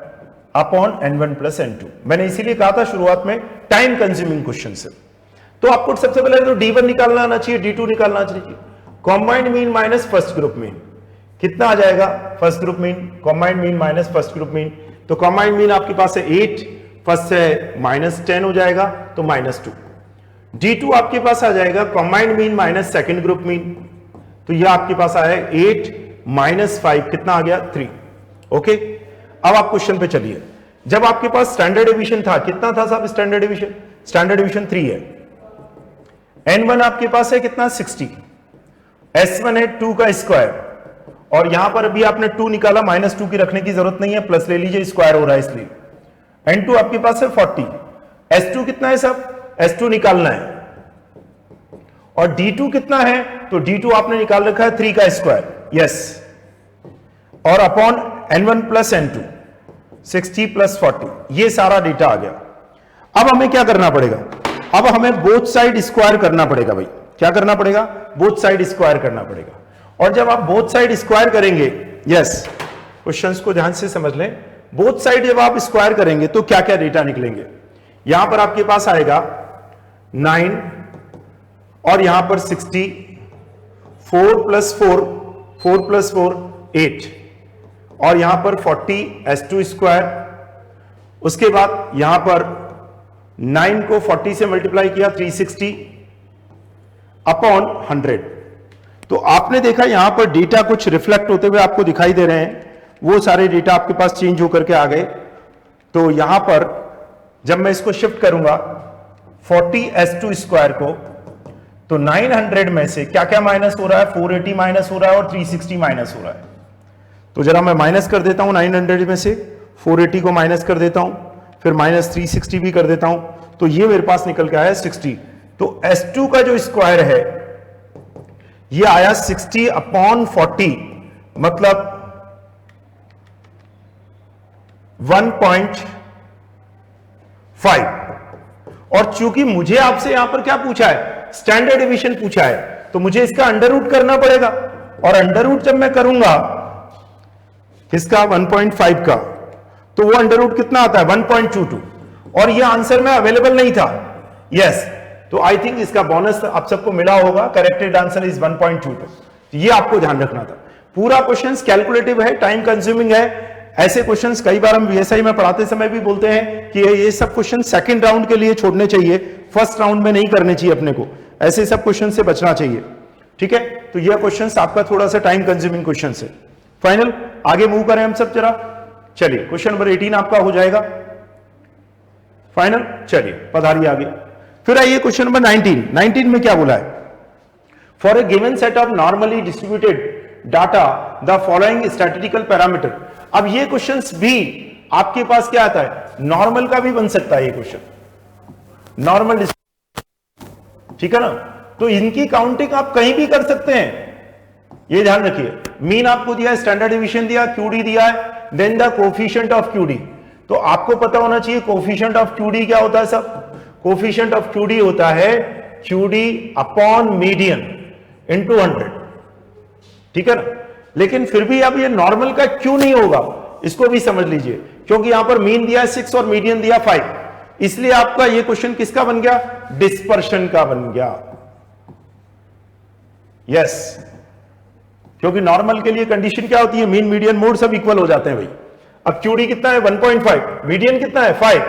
upon n1 plus n2। मैंने इसीलिए कहा था शुरुआत में टाइम कंज्यूमिंग क्वेश्चन से। तो आपको सबसे पहले तो d1 निकालना आना चाहिए, d2 निकालना चाहिए। Combined mean minus first group mean कितना आ जाएगा, first group mean combined mean minus first group mean. तो कॉम्बाइंड मीन आपके पास है 8, फर्स्ट से माइनस 10 हो जाएगा तो -2। d2 आपके पास आ जाएगा combined mean minus second group mean, तो यह आपके पास आया 8 -5, कितना आ गया, 3। ओके। अब आप क्वेश्चन पे चलिए। जब आपके पास स्टैंडर्ड डिवीजन था, कितना था साहब स्टैंडर्ड डिवीजन, स्टैंडर्ड डिवीजन 3 है। n1 आपके पास है कितना, 60, s1 है 2 का स्क्वायर, और यहां पर अभी आपने 2 निकाला, -2 की रखने की जरूरत नहीं है, प्लस ले लीजिए, स्क्वायर हो रहा है इसलिए। n2 आपके पास है 40, s2 कितना है साहब, s2 निकालना है, और d2 कितना है, तो d2 आपने निकाल रखा है 3 का स्क्वायर। यस, और upon n1 plus n2, 60 plus 40, ये सारा डेटा आ गया। अब हमें क्या करना पड़ेगा, अब हमें बोथ साइड स्क्वायर करना पड़ेगा भाई। क्या करना पड़ेगा, बोथ साइड स्क्वायर करना पड़ेगा। और जब आप बोथ साइड स्क्वायर करेंगे, यस, क्वेश्चंस को ध्यान से समझ लें, बोथ साइड जब आप स्क्वायर करेंगे तो क्या क्या डेटा निकलेंगे। यहां पर आपके पास आएगा 9 और यहां पर 60, 4 प्लस 4 8, और यहां पर 40 S2 स्क्वायर, उसके बाद यहां पर 9 को 40 से मल्टीप्लाई किया 360 अपॉन 100। तो आपने देखा यहां पर डेटा कुछ रिफ्लेक्ट होते हुए आपको दिखाई दे रहे हैं, वो सारे डेटा आपके पास चेंज होकर के आ गए। तो यहां पर जब मैं इसको शिफ्ट करूंगा 40 S2 स्क्वायर को, तो 900 में से क्या क्या माइनस हो रहा है, 480 माइनस हो रहा है और 360 माइनस हो रहा है। तो जरा मैं माइनस कर देता हूं 900 में से 480 को माइनस कर देता हूं, फिर माइनस 360 भी कर देता हूं, तो ये मेरे पास निकल के आया 60। तो S2 का जो स्क्वायर है ये आया 60 अपॉन 40, मतलब 1.5। और चूंकि मुझे आपसे यहां पर क्या पूछा है, स्टैंडर्ड डिवीजन पूछा है, तो मुझे इसका अंडर रूट करना पड़ेगा। और अंडर रूट जब मैं करूंगा इसका 1.5 का, तो वो अंडर रूट कितना आता है 1.22। और ये आंसर में अवेलेबल नहीं था। यस, तो आई थिंक इसका बोनस आप सबको मिला होगा। Corrected answer is 1.22। ये आपको ध्यान रखना था। पूरा क्वेश्चन कैलकुलेटिव है, टाइम कंज्यूमिंग है। ऐसे क्वेश्चंस कई बार हम वीएसआई में पढ़ाते समय भी बोलते हैं कि ये सब क्वेश्चन सेकंड राउंड के लिए छोड़ने चाहिए, फर्स्ट राउंड में नहीं करने चाहिए अपने को, ऐसे सब क्वेश्चन से बचना चाहिए। ठीक है, तो ये क्वेश्चन आपका थोड़ा सा टाइम कंज्यूमिंग क्वेश्चन है। फाइनल, आगे मूव करें हम सब जरा। चलिए क्वेश्चन नंबर 18 आपका हो जाएगा फाइनल। चलिए पधारिए आगे। फिर आइए क्वेश्चन नंबर 19 में क्या बोला है, for a given set of normally distributed data the following statistical parameter. अब ये क्वेश्चंस भी आपके पास क्या आता है, नॉर्मल का भी बन सकता है ये क्वेश्चन, नॉर्मल, ठीक है ना। तो इनकी काउंटिंग आप कहीं भी कर सकते हैं, ये ध्यान रखिए। मीन आपको दिया है, स्टैंडर्ड डिवीजन दिया, क्यूडी दिया है, then the coefficient of QD. तो आपको पता होना चाहिए कोफिशिएंट ऑफ क्यूडी क्या होता है सब। कोफिशिएंट ऑफ क्यूडी होता है क्यूडी अपॉन मीडियन इनटू 100, ठीक है ना। लेकिन फिर भी अब ये नॉर्मल का क्यों नहीं होगा, इसको भी समझ लीजिए, क्योंकि यहां पर मीन दिया 6 और मीडियन दिया 5, इसलिए आपका ये क्वेश्चन किसका बन गया, डिस्पर्शन का बन गया। यस, क्योंकि नॉर्मल के लिए कंडीशन क्या होती है, मीन मीडियन मोड सब इक्वल हो जाते हैं भाई। अब क्यूडी कितना है 1.5, मीडियन कितना है 5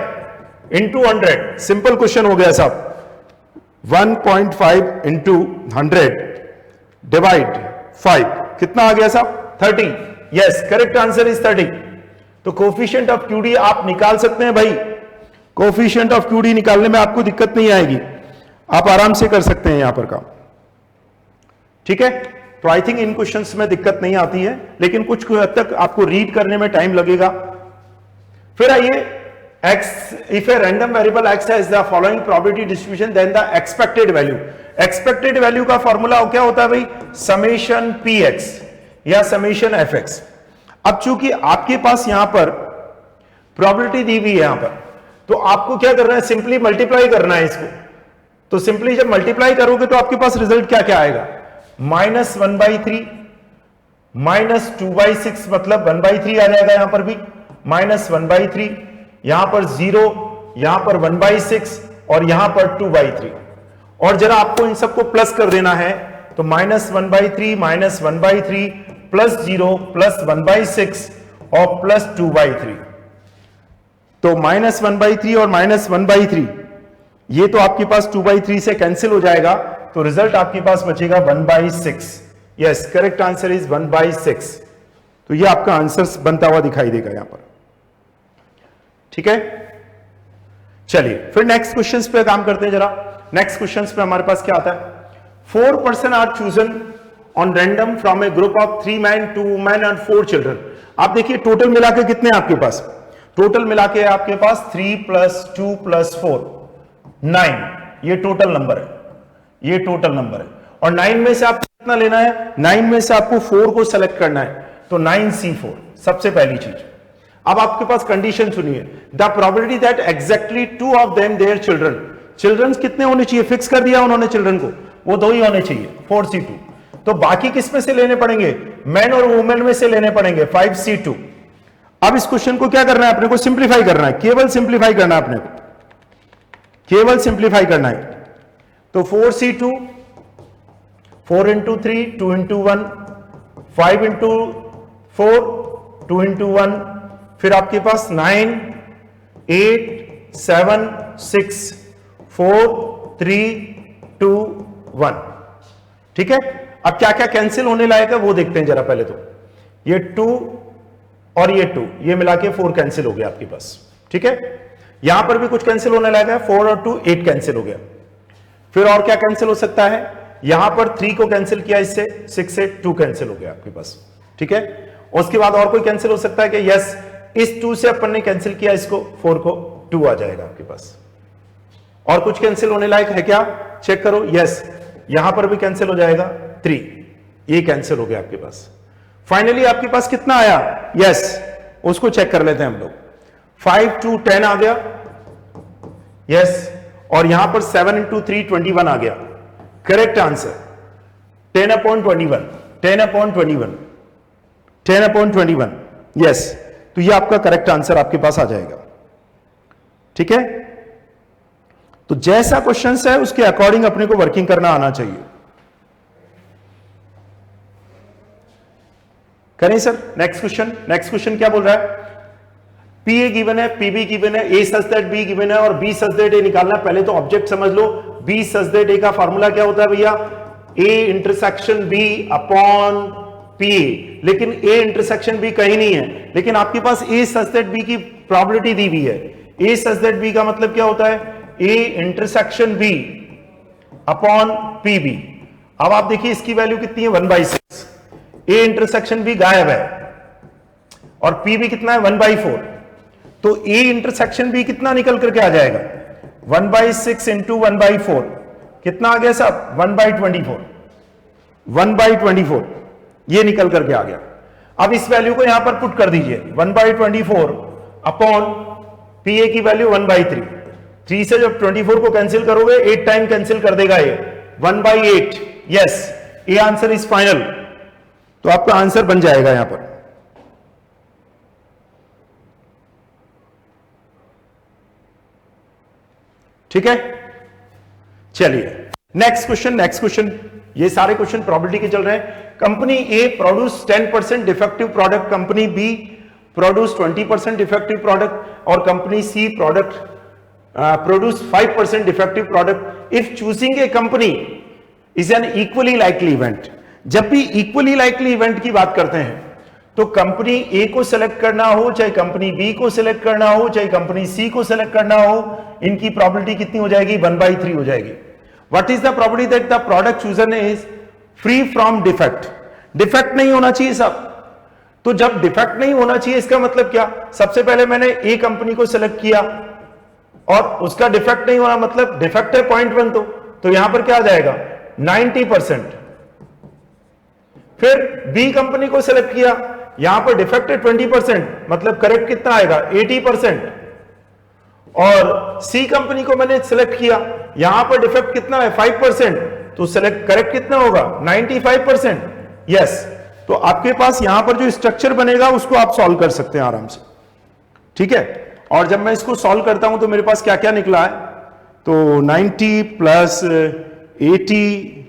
इंटू 100, सिंपल क्वेश्चन हो गया साहब। 1.5 इंटू 100 डिवाइड 5 कितना आ गया साहब 30। Yes, correct answer is 30। तो कोफिशिएंट ऑफ क्यूडी आप निकाल सकते हैं भाई, कोफिशिएंट ऑफ क्यूडी निकालने में आपको दिक्कत नहीं आएगी, आप आराम से कर सकते हैं यहां पर काम, ठीक है। तो आई थिंक इन क्वेश्चंस में दिक्कत नहीं आती है, लेकिन कुछ हद तक आपको रीड करने में टाइम लगेगा। फिर आइए, x if a random variable x has the following probability distribution then the expected value। expected value का फॉर्मूला क्या होता है भाई, समेशन px या समेशन fx। अब चूंकि आपके पास यहां पर प्रोबेबिलिटी दी हुई है यहां पर, तो आपको क्या करना है, सिंपली मल्टीप्लाई करना है इसको। तो सिंपली जब मल्टीप्लाई करोगे तो आपके पास रिजल्ट क्या क्या आएगा, -1/3 -2/6, मतलब 1/3 आ जाएगा यहां पर भी, -1/3, यहां पर 0, यहां पर 1/6 और यहां पर 2/3। और जरा आपको इन सबको प्लस कर देना है, तो -1/3 -1/3 प्लस 0 प्लस 1/6 और प्लस 2/3। तो -1/3 और -1/3 ये तो आपके पास 2/3 से कैंसिल हो जाएगा, तो रिजल्ट आपके पास बचेगा 1/6। Yes, correct answer is 1/6। तो ये आपका आंसर बनता हुआ दिखाई देगा यहां पर, ठीक है। चलिए फिर नेक्स्ट क्वेश्चंस पे काम करते हैं जरा। नेक्स्ट क्वेश्चंस पे हमारे पास क्या आता है, 4 person are chosen on random from a group of 3 man 2 women and 4 children. आप देखिए टोटल मिला के कितने आपके पास, टोटल मिला के आपके पास 3 + 2 + 4 9, ये टोटल नंबर है, ये टोटल नंबर है। और 9 में से आपको कितना लेना है, 9 में से आपको 4 को सेलेक्ट करना है, तो 9C4 सबसे पहली चीज। अब आपके पास कंडीशन सुनिए, the probability that exactly 2 of them their children, children कितने होने चाहिए, फिक्स कर दिया उन्होंने चिल्ड्रन को, वो 2 ही होने चाहिए 4C2। तो बाकी किस में से लेने पड़ेंगे, मैन और वुमेन में से लेने पड़ेंगे 5C2। अब इस क्वेश्चन को क्या करना है, अपने को सिंप्लीफाई करना है, केवल सिंप्लीफाई करना है अपने को, केवल सिंप्लीफाई करना है। तो 4C2 4 × 3 2 × 1 5 × 4 2 इंटू 1, फिर आपके पास 9, 8, 7, 6, 4, 3, 2, 1। ठीक है, अब क्या क्या कैंसिल होने लायक है वो देखते हैं जरा पहले। तो ये 2 और ये 2, ये मिला के 4 कैंसिल हो गया आपके पास। ठीक है, यहां पर भी कुछ कैंसिल होने लगा है, 4 और 2 8 कैंसिल हो गया। फिर और क्या कैंसिल हो सकता है, यहां पर 3 को कैंसिल किया इससे, 6 से 2 कैंसिल हो गया आपके पास। ठीक है, उसके बाद और कोई कैंसिल हो सकता है कि यस, इस 2 से अपन ने कैंसिल किया इसको, 4 को 2 आ जाएगा आपके पास। और कुछ कैंसिल होने लायक है क्या, चेक करो। यस, यहां पर भी कैंसिल हो जाएगा, 3 ये कैंसिल हो गया आपके पास। फाइनली आपके पास कितना आया, यस उसको चेक कर लेते हैं हम लोग। 5 2 10 आ गया, यस, और यहां पर 7 इंटू 3 21 आ गया। Correct answer 10/21, 10/21, 10/21, yes. तो ये आपका करेक्ट आंसर आपके पास आ जाएगा। ठीक है, तो जैसा क्वेश्चन है उसके अकॉर्डिंग अपने को वर्किंग करना आना चाहिए। करें sir, next question. Next question क्या बोल रहा है, पी ए गिवन है, पीबी गिवन है, ए सच दैट बी गिवन है और बी सच दैट ए निकालना है। पहले तो ऑब्जेक्ट समझ लो, बी सच दैट ए का फॉर्मूला क्या होता है भैया, A intersection B upon P A. लेकिन ए इंटरसेक्शन बी कहीं नहीं है, लेकिन आपके पास ए सच दैट बी की प्रोबेबिलिटी दी हुई है। ए सच दैट बी का मतलब क्या होता है, A intersection B upon P B. अब आप देखिए इसकी वैल्यू कितनी है, 1/6। ए इंटरसेक्शन बी गायब है और पी बी कितना है, 1/4। तो ए इंटरसेक्शन बी कितना निकल करके आ जाएगा, 1/6 इंटू 1/4 कितना आ गया साहब, 1/24, 1/24 ये निकल करके आ गया। अब इस वैल्यू को यहां पर पुट कर दीजिए, 1/24 अपॉन पी ए की वैल्यू 1/3। 3 से जब 24 को कैंसिल करोगे 8 टाइम कैंसिल कर देगा ये, 1/8। Yes, A answer is final. तो आपका आंसर बन जाएगा यहां पर। ठीक है, चलिए नेक्स्ट क्वेश्चन। नेक्स्ट क्वेश्चन, ये सारे क्वेश्चन प्रोबेबिलिटी के चल रहे हैं। Company A produce 10% defective product, company B produce 20% defective product और company C produce 5% defective product. If choosing a company is an equally likely event. जब भी इक्वली लाइकली इवेंट की बात करते हैं तो कंपनी ए को सिलेक्ट करना हो, चाहे कंपनी बी को सिलेक्ट करना हो, चाहे कंपनी सी को सिलेक्ट करना हो, इनकी प्रोबेबिलिटी कितनी हो जाएगी, 1/3 हो जाएगी। What is the probability that the product chosen is free from defect. Defect नहीं होना चाहिए सब। तो जब डिफेक्ट नहीं होना चाहिए इसका मतलब क्या, सबसे पहले मैंने ए कंपनी को सिलेक्ट किया और उसका डिफेक्ट नहीं होना, मतलब डिफेक्ट है 0.1, तो यहां पर क्या आ जाएगा 90%। फिर बी कंपनी को सिलेक्ट किया, यहां पर डिफेक्ट है 20%, मतलब करेक्ट कितना आएगा 80%। और सी कंपनी को मैंने सिलेक्ट किया, यहां पर डिफेक्ट कितना है 5%, तो सिलेक्ट करेक्ट कितना होगा 95%। यस, तो आपके पास यहां पर जो स्ट्रक्चर बनेगा उसको आप सॉल्व कर सकते हैं आराम से। ठीक है, और जब मैं इसको सॉल्व करता हूं तो मेरे पास क्या क्या निकला है, तो 90 प्लस 80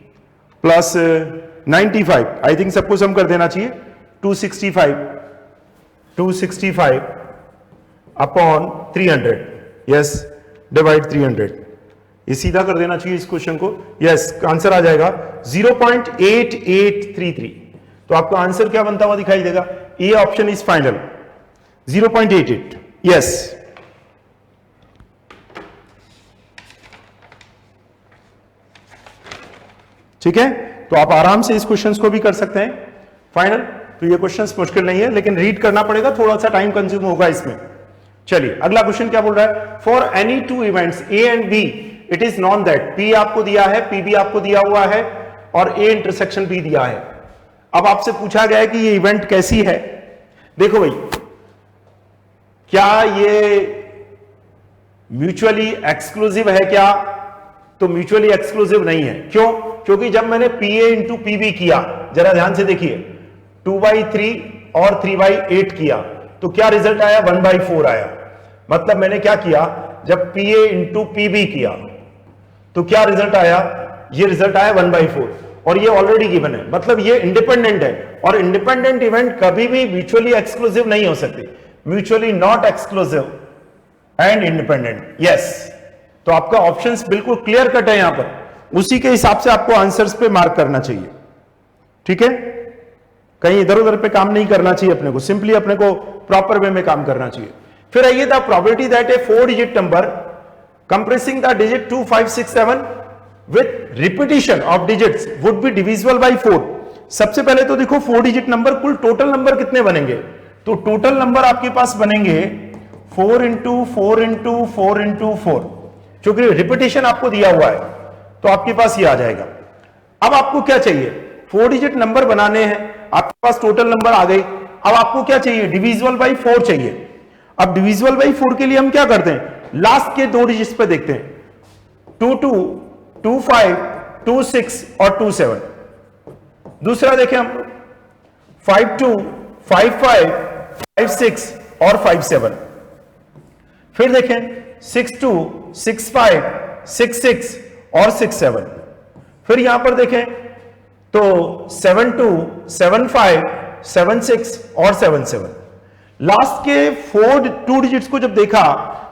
प्लस 95, आई थिंक सबको सम कर देना चाहिए, 265 अपॉन 300, यस, डिवाइड 300, ये सीधा कर देना चाहिए इस क्वेश्चन को। यस, आंसर आ जाएगा 0.8833। तो आपका आंसर क्या बनता हुआ दिखाई देगा, ए ऑप्शन इज फाइनल, 0.88। यस, ठीक है, तो आप आराम से इस क्वेश्चंस को भी कर सकते हैं फाइनल। तो ये क्वेश्चंस मुश्किल नहीं है, लेकिन रीड करना पड़ेगा, थोड़ा सा टाइम कंज्यूम होगा इसमें। चलिए अगला क्वेश्चन क्या बोल रहा है, for any two events A and B it is non that P आपको दिया है, पी बी आपको दिया हुआ है और ए इंटरसेक्शन बी दिया है। अब आपसे पूछा गया है कि ये इवेंट कैसी है। देखो भाई, क्या ये म्यूचुअली एक्सक्लूसिव है क्या, तो म्यूचुअली एक्सक्लूसिव नहीं है। क्यों, क्योंकि जब मैंने P A into P B किया, जरा ध्यान से देखिए, 2/3 और 3/8 किया तो क्या रिजल्ट आया, 1/4 आया। मतलब मैंने क्या किया, जब P A into P B किया तो क्या रिजल्ट आया, ये रिजल्ट आया 1/4। और ये ऑलरेडी गिवन है, मतलब ये इंडिपेंडेंट है, और इंडिपेंडेंट इवेंट कभी भी म्यूचुअली एक्सक्लूसिव नहीं हो सकती, mutually not exclusive and independent. Yes, तो आपका ऑप्शंस बिल्कुल क्लियर कट है यहां पर, उसी के हिसाब से आपको आंसर्स पे मार्क करना चाहिए। ठीक है, कहीं इधर उधर पे काम नहीं करना चाहिए अपने को, सिंपली अपने को प्रॉपर वे में काम करना चाहिए। फिर आइए, the probability that A 4 digit number compressing the digit 2 5 6 7 with repetition of digits would be divisible by 4। सबसे पहले तो देखो 4 डिजिट नंबर, कुल टोटल नंबर कितने बनेंगे, तो टोटल नंबर आपके पास बनेंगे 4 इंटू 4 इंटू 4 इंटू 4, क्योंकि रिपीटिशन आपको दिया हुआ है तो आपके पास ये आ जाएगा। अब आपको क्या चाहिए, 4 डिजिट नंबर बनाने हैं, आपके पास टोटल नंबर आ गई। अब आपको क्या चाहिए, डिविजिबल बाय 4 चाहिए। अब डिविजिबल बाय 4 के लिए हम क्या करते हैं, लास्ट के 2 डिजिट्स पे देखते हैं, 2 2 2 5 2 6 और 2 7। दूसरा देखें हम 5 2 5 5 5 6 और 5 7। फिर देखें 6 2 6 5 6 6 और 6 7। फिर यहां पर देखें तो 7 2 7 5 7 6 और 7 7। लास्ट के 2 डिजिट्स को जब देखा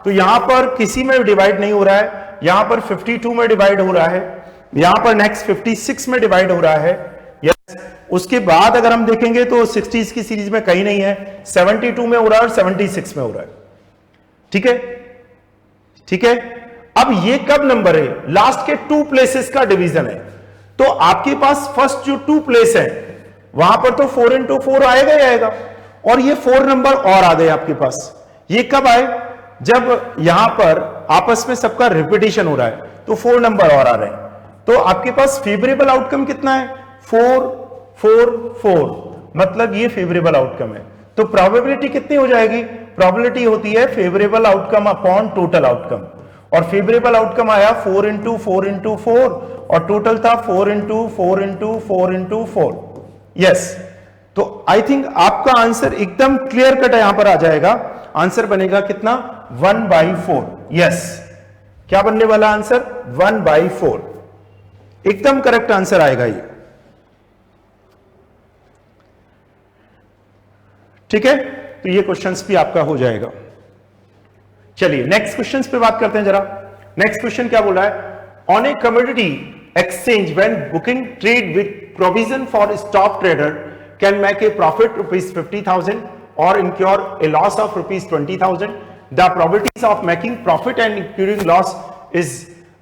तो यहां पर किसी में डिवाइड नहीं हो रहा है, यहां पर 52 में डिवाइड हो रहा है, यहां पर नेक्स्ट 56 में डिवाइड हो रहा है। यस, उसके बाद अगर हम देखेंगे तो 60s की सीरीज में कहीं नहीं है, 72 में हो रहा है और 76 में हो रहा है। ठीक है, ठीक है। अब ये कब नंबर है, लास्ट के 2 प्लेसेस का डिवीजन है, तो आपके पास फर्स्ट जो 2 प्लेस है वहां पर तो 4 इंटू 4 आएगा ही आएगा, और ये 4 नंबर और आ गए आपके पास। ये कब आए, जब यहां पर आपस में सबका रिपीटिशन हो रहा है तो 4 नंबर और आ रहे हैं। तो आपके पास फेवरेबल आउटकम कितना है, 4 4 4, मतलब ये फेवरेबल आउटकम है। तो प्रोबेबिलिटी कितनी हो जाएगी, प्रोबेबिलिटी होती है favourable outcome upon total outcome, और फेवरेबल आउटकम आया 4 इंटू 4 इंटू 4, और टोटल था 4 इंटू 4 इंटू 4 इंटू 4। यस, तो आई थिंक आपका आंसर एकदम क्लियर कट यहां पर आ जाएगा। आंसर बनेगा कितना, 1/4। यस, क्या बनने वाला आंसर, 1/4, एकदम करेक्ट आंसर आएगा ये। ठीक है, तो ये क्वेश्चंस भी आपका हो जाएगा। चलिए नेक्स्ट क्वेश्चंस पे बात करते हैं जरा। नेक्स्ट क्वेश्चन क्या बोला है, on A commodity exchange when booking trade with provision for stop trader can make a profit ₹50,000 और incur a loss of ₹20,000. The probabilities of making profit and incurring loss is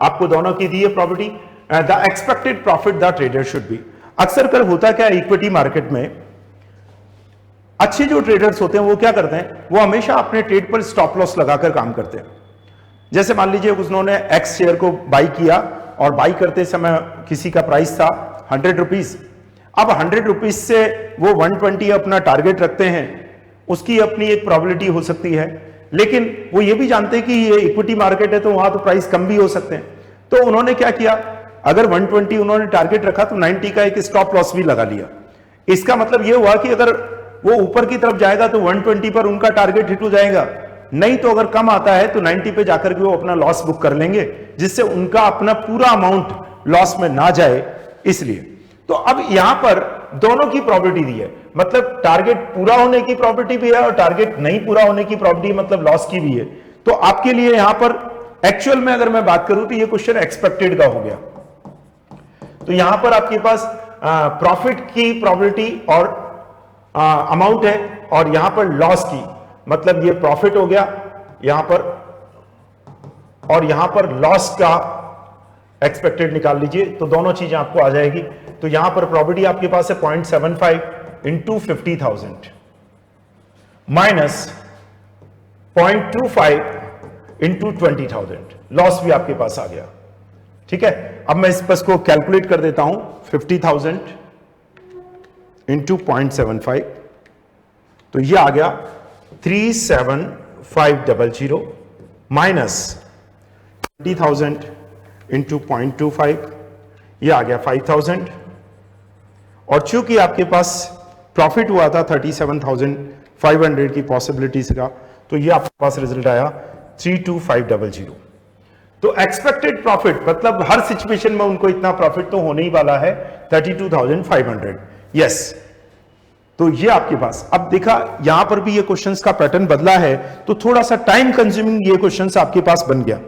आपको दोनों की दी है property. The expected profit the trader should be। अक्सर कर होता क्या है इक्विटी मार्केट में, अच्छे जो ट्रेडर्स होते हैं वो क्या करते हैं, वो हमेशा अपने ट्रेड पर स्टॉप लॉस लगाकर काम करते हैं। जैसे मान लीजिए उन्होंने एक्स शेयर को बाई किया और बाई करते समय किसी का प्राइस था ₹100, अब ₹100 से वो 120 अपना टारगेट रखते हैं, उसकी अपनी एक प्रोबेबिलिटी हो सकती है, लेकिन वो ये भी जानते हैं कि ये इक्विटी मार्केट है तो वहां तो प्राइस कम भी हो सकते हैं। तो उन्होंने क्या किया, अगर 120 उन्होंने टारगेट रखा तो 90 का एक स्टॉप लॉस भी लगा लिया। इसका मतलब ये हुआ कि अगर वो ऊपर की तरफ जाएगा तो 120 पर उनका टारगेट हिट हो जाएगा, नहीं तो अगर कम आता है तो 90 पे जाकर के वो अपना लॉस बुक कर लेंगे, जिससे उनका अपना पूरा अमाउंट लॉस में ना जाए। इसलिए तो अब यहां पर दोनों की प्रॉपर्टी दी है, मतलब टारगेट पूरा होने की प्रॉपर्टी भी है और टारगेट नहीं पूरा होने की प्रॉपर्टी मतलब लॉस की भी है। तो आपके लिए यहां पर एक्चुअल में अगर मैं बात करूं तो ये क्वेश्चन एक्सपेक्टेड का हो गया। तो यहां पर आपके पास प्रॉफिट की प्रॉपर्टी और अमाउंट है, और यहां पर लॉस की, मतलब ये प्रॉफिट हो गया यहां पर, और यहां पर लॉस का एक्सपेक्टेड निकाल लीजिए, तो दोनों चीजें आपको आ जाएगी। तो यहां पर प्रॉपर्टी आपके पास है 0.75 इंटू 50,000 माइनस 0.25 इंटू 20,000, लॉस भी आपके पास आ गया। ठीक है, अब मैं इस बस को कैलकुलेट कर देता हूं, 50,000 इंटू 0.75, तो ये आ गया 37,500 माइनस 20,000 इंटू 0.25, ये आ गया 5,000, और चूंकि आपके पास प्रॉफिट हुआ था 37,500 की पॉसिबिलिटीज का, तो ये आपके पास रिजल्ट आया 32,500। तो एक्सपेक्टेड प्रॉफिट मतलब हर सिचुएशन में उनको इतना प्रॉफिट तो होने ही वाला है 32,500। यस, तो ये आपके पास अब देखा यहां पर भी ये क्वेश्चंस का पैटर्न बदला है, तो थोड़ा सा टाइम कंज्यूमिंग ये क्वेश्चंस आपके पास बन गया,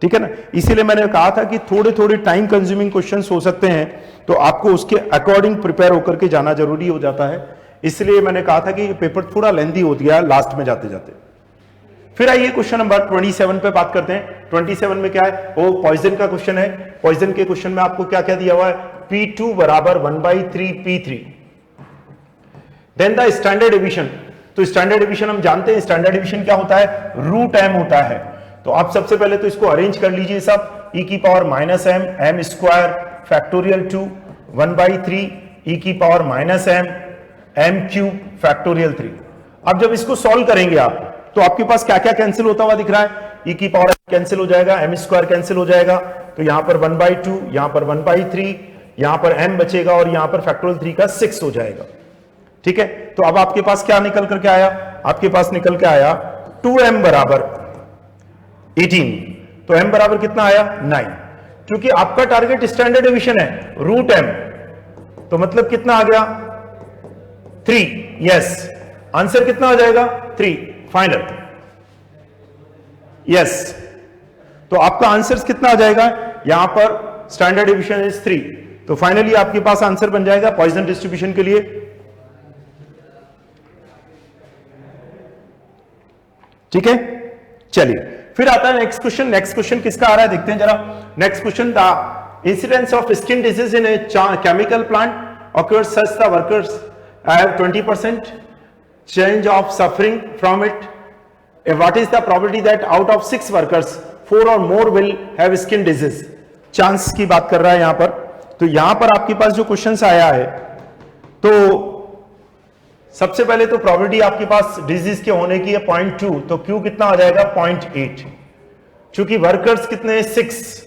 ठीक है ना। इसीलिए मैंने कहा था कि थोड़े थोड़े टाइम कंज्यूमिंग क्वेश्चंस हो सकते हैं, तो आपको उसके अकॉर्डिंग प्रिपेयर होकर के जाना जरूरी हो जाता है। इसलिए मैंने कहा था कि ये पेपर थोड़ा लेंथी हो गया लास्ट में जाते जाते। फिर आइए क्वेश्चन नंबर 27 पे बात करते हैं। 27 में क्या है, वो पॉइजन का क्वेश्चन है। पॉइजन के क्वेश्चन में आपको क्या क्या दिया हुआ है, P2 बराबर 1/3 P3। Then the standard division, तो स्टैंडर्ड डिवीजन हम जानते हैं, स्टैंडर्ड डिवीजन क्या होता है, रूट m होता है। तो आप सबसे पहले तो इसको अरेंज कर लीजिए सब, e की power minus m, m square factorial 2 1/3 e की power minus m, m cube factorial 3। अब जब इसको सॉल्व करेंगे आप, तो आपके पास क्या क्या कैंसिल होता हुआ दिख रहा है, e की पावर कैंसिल हो जाएगा, m स्क्वायर कैंसिल हो जाएगा, तो यहां पर 1/2, यहां पर 1/3, यहां पर m बचेगा और यहां पर फैक्टोरियल 3 का 6 हो जाएगा, ठीक है। तो अब आपके पास क्या निकल करके आया, आपके पास निकल के आया 2m बराबर 18। तो m बराबर कितना आया, 9। क्योंकि आपका टारगेट स्टैंडर्ड डिवीजन है, रूट m, तो मतलब कितना आ गया 3। यस, आंसर कितना आ जाएगा 3 फाइनल। यस, तो आपका आंसर कितना आ जाएगा, यहां पर स्टैंडर्ड डिवीजन इज 3, तो फाइनली आपके पास आंसर बन जाएगा पॉइजन डिस्ट्रीब्यूशन के लिए। ठीक है, चलिए फिर आता है नेक्स्ट क्वेश्चन। नेक्स्ट क्वेश्चन किसका आ रहा है देखते हैं जरा। Next question, the incidence of skin disease in a chemical plant occurs such the workers have 20% change of suffering from it. What is the probability that out of 6 workers 4 or more will have skin disease? Chance की बात कर रहा है यहां पर। तो यहां पर आपके पास जो क्वेश्चन आया है, तो सबसे पहले तो प्रोबेबिलिटी आपके पास डिजीज के होने की है 0.2, तो क्यू कितना आ जाएगा 0.8। चूंकि वर्कर्स कितने 6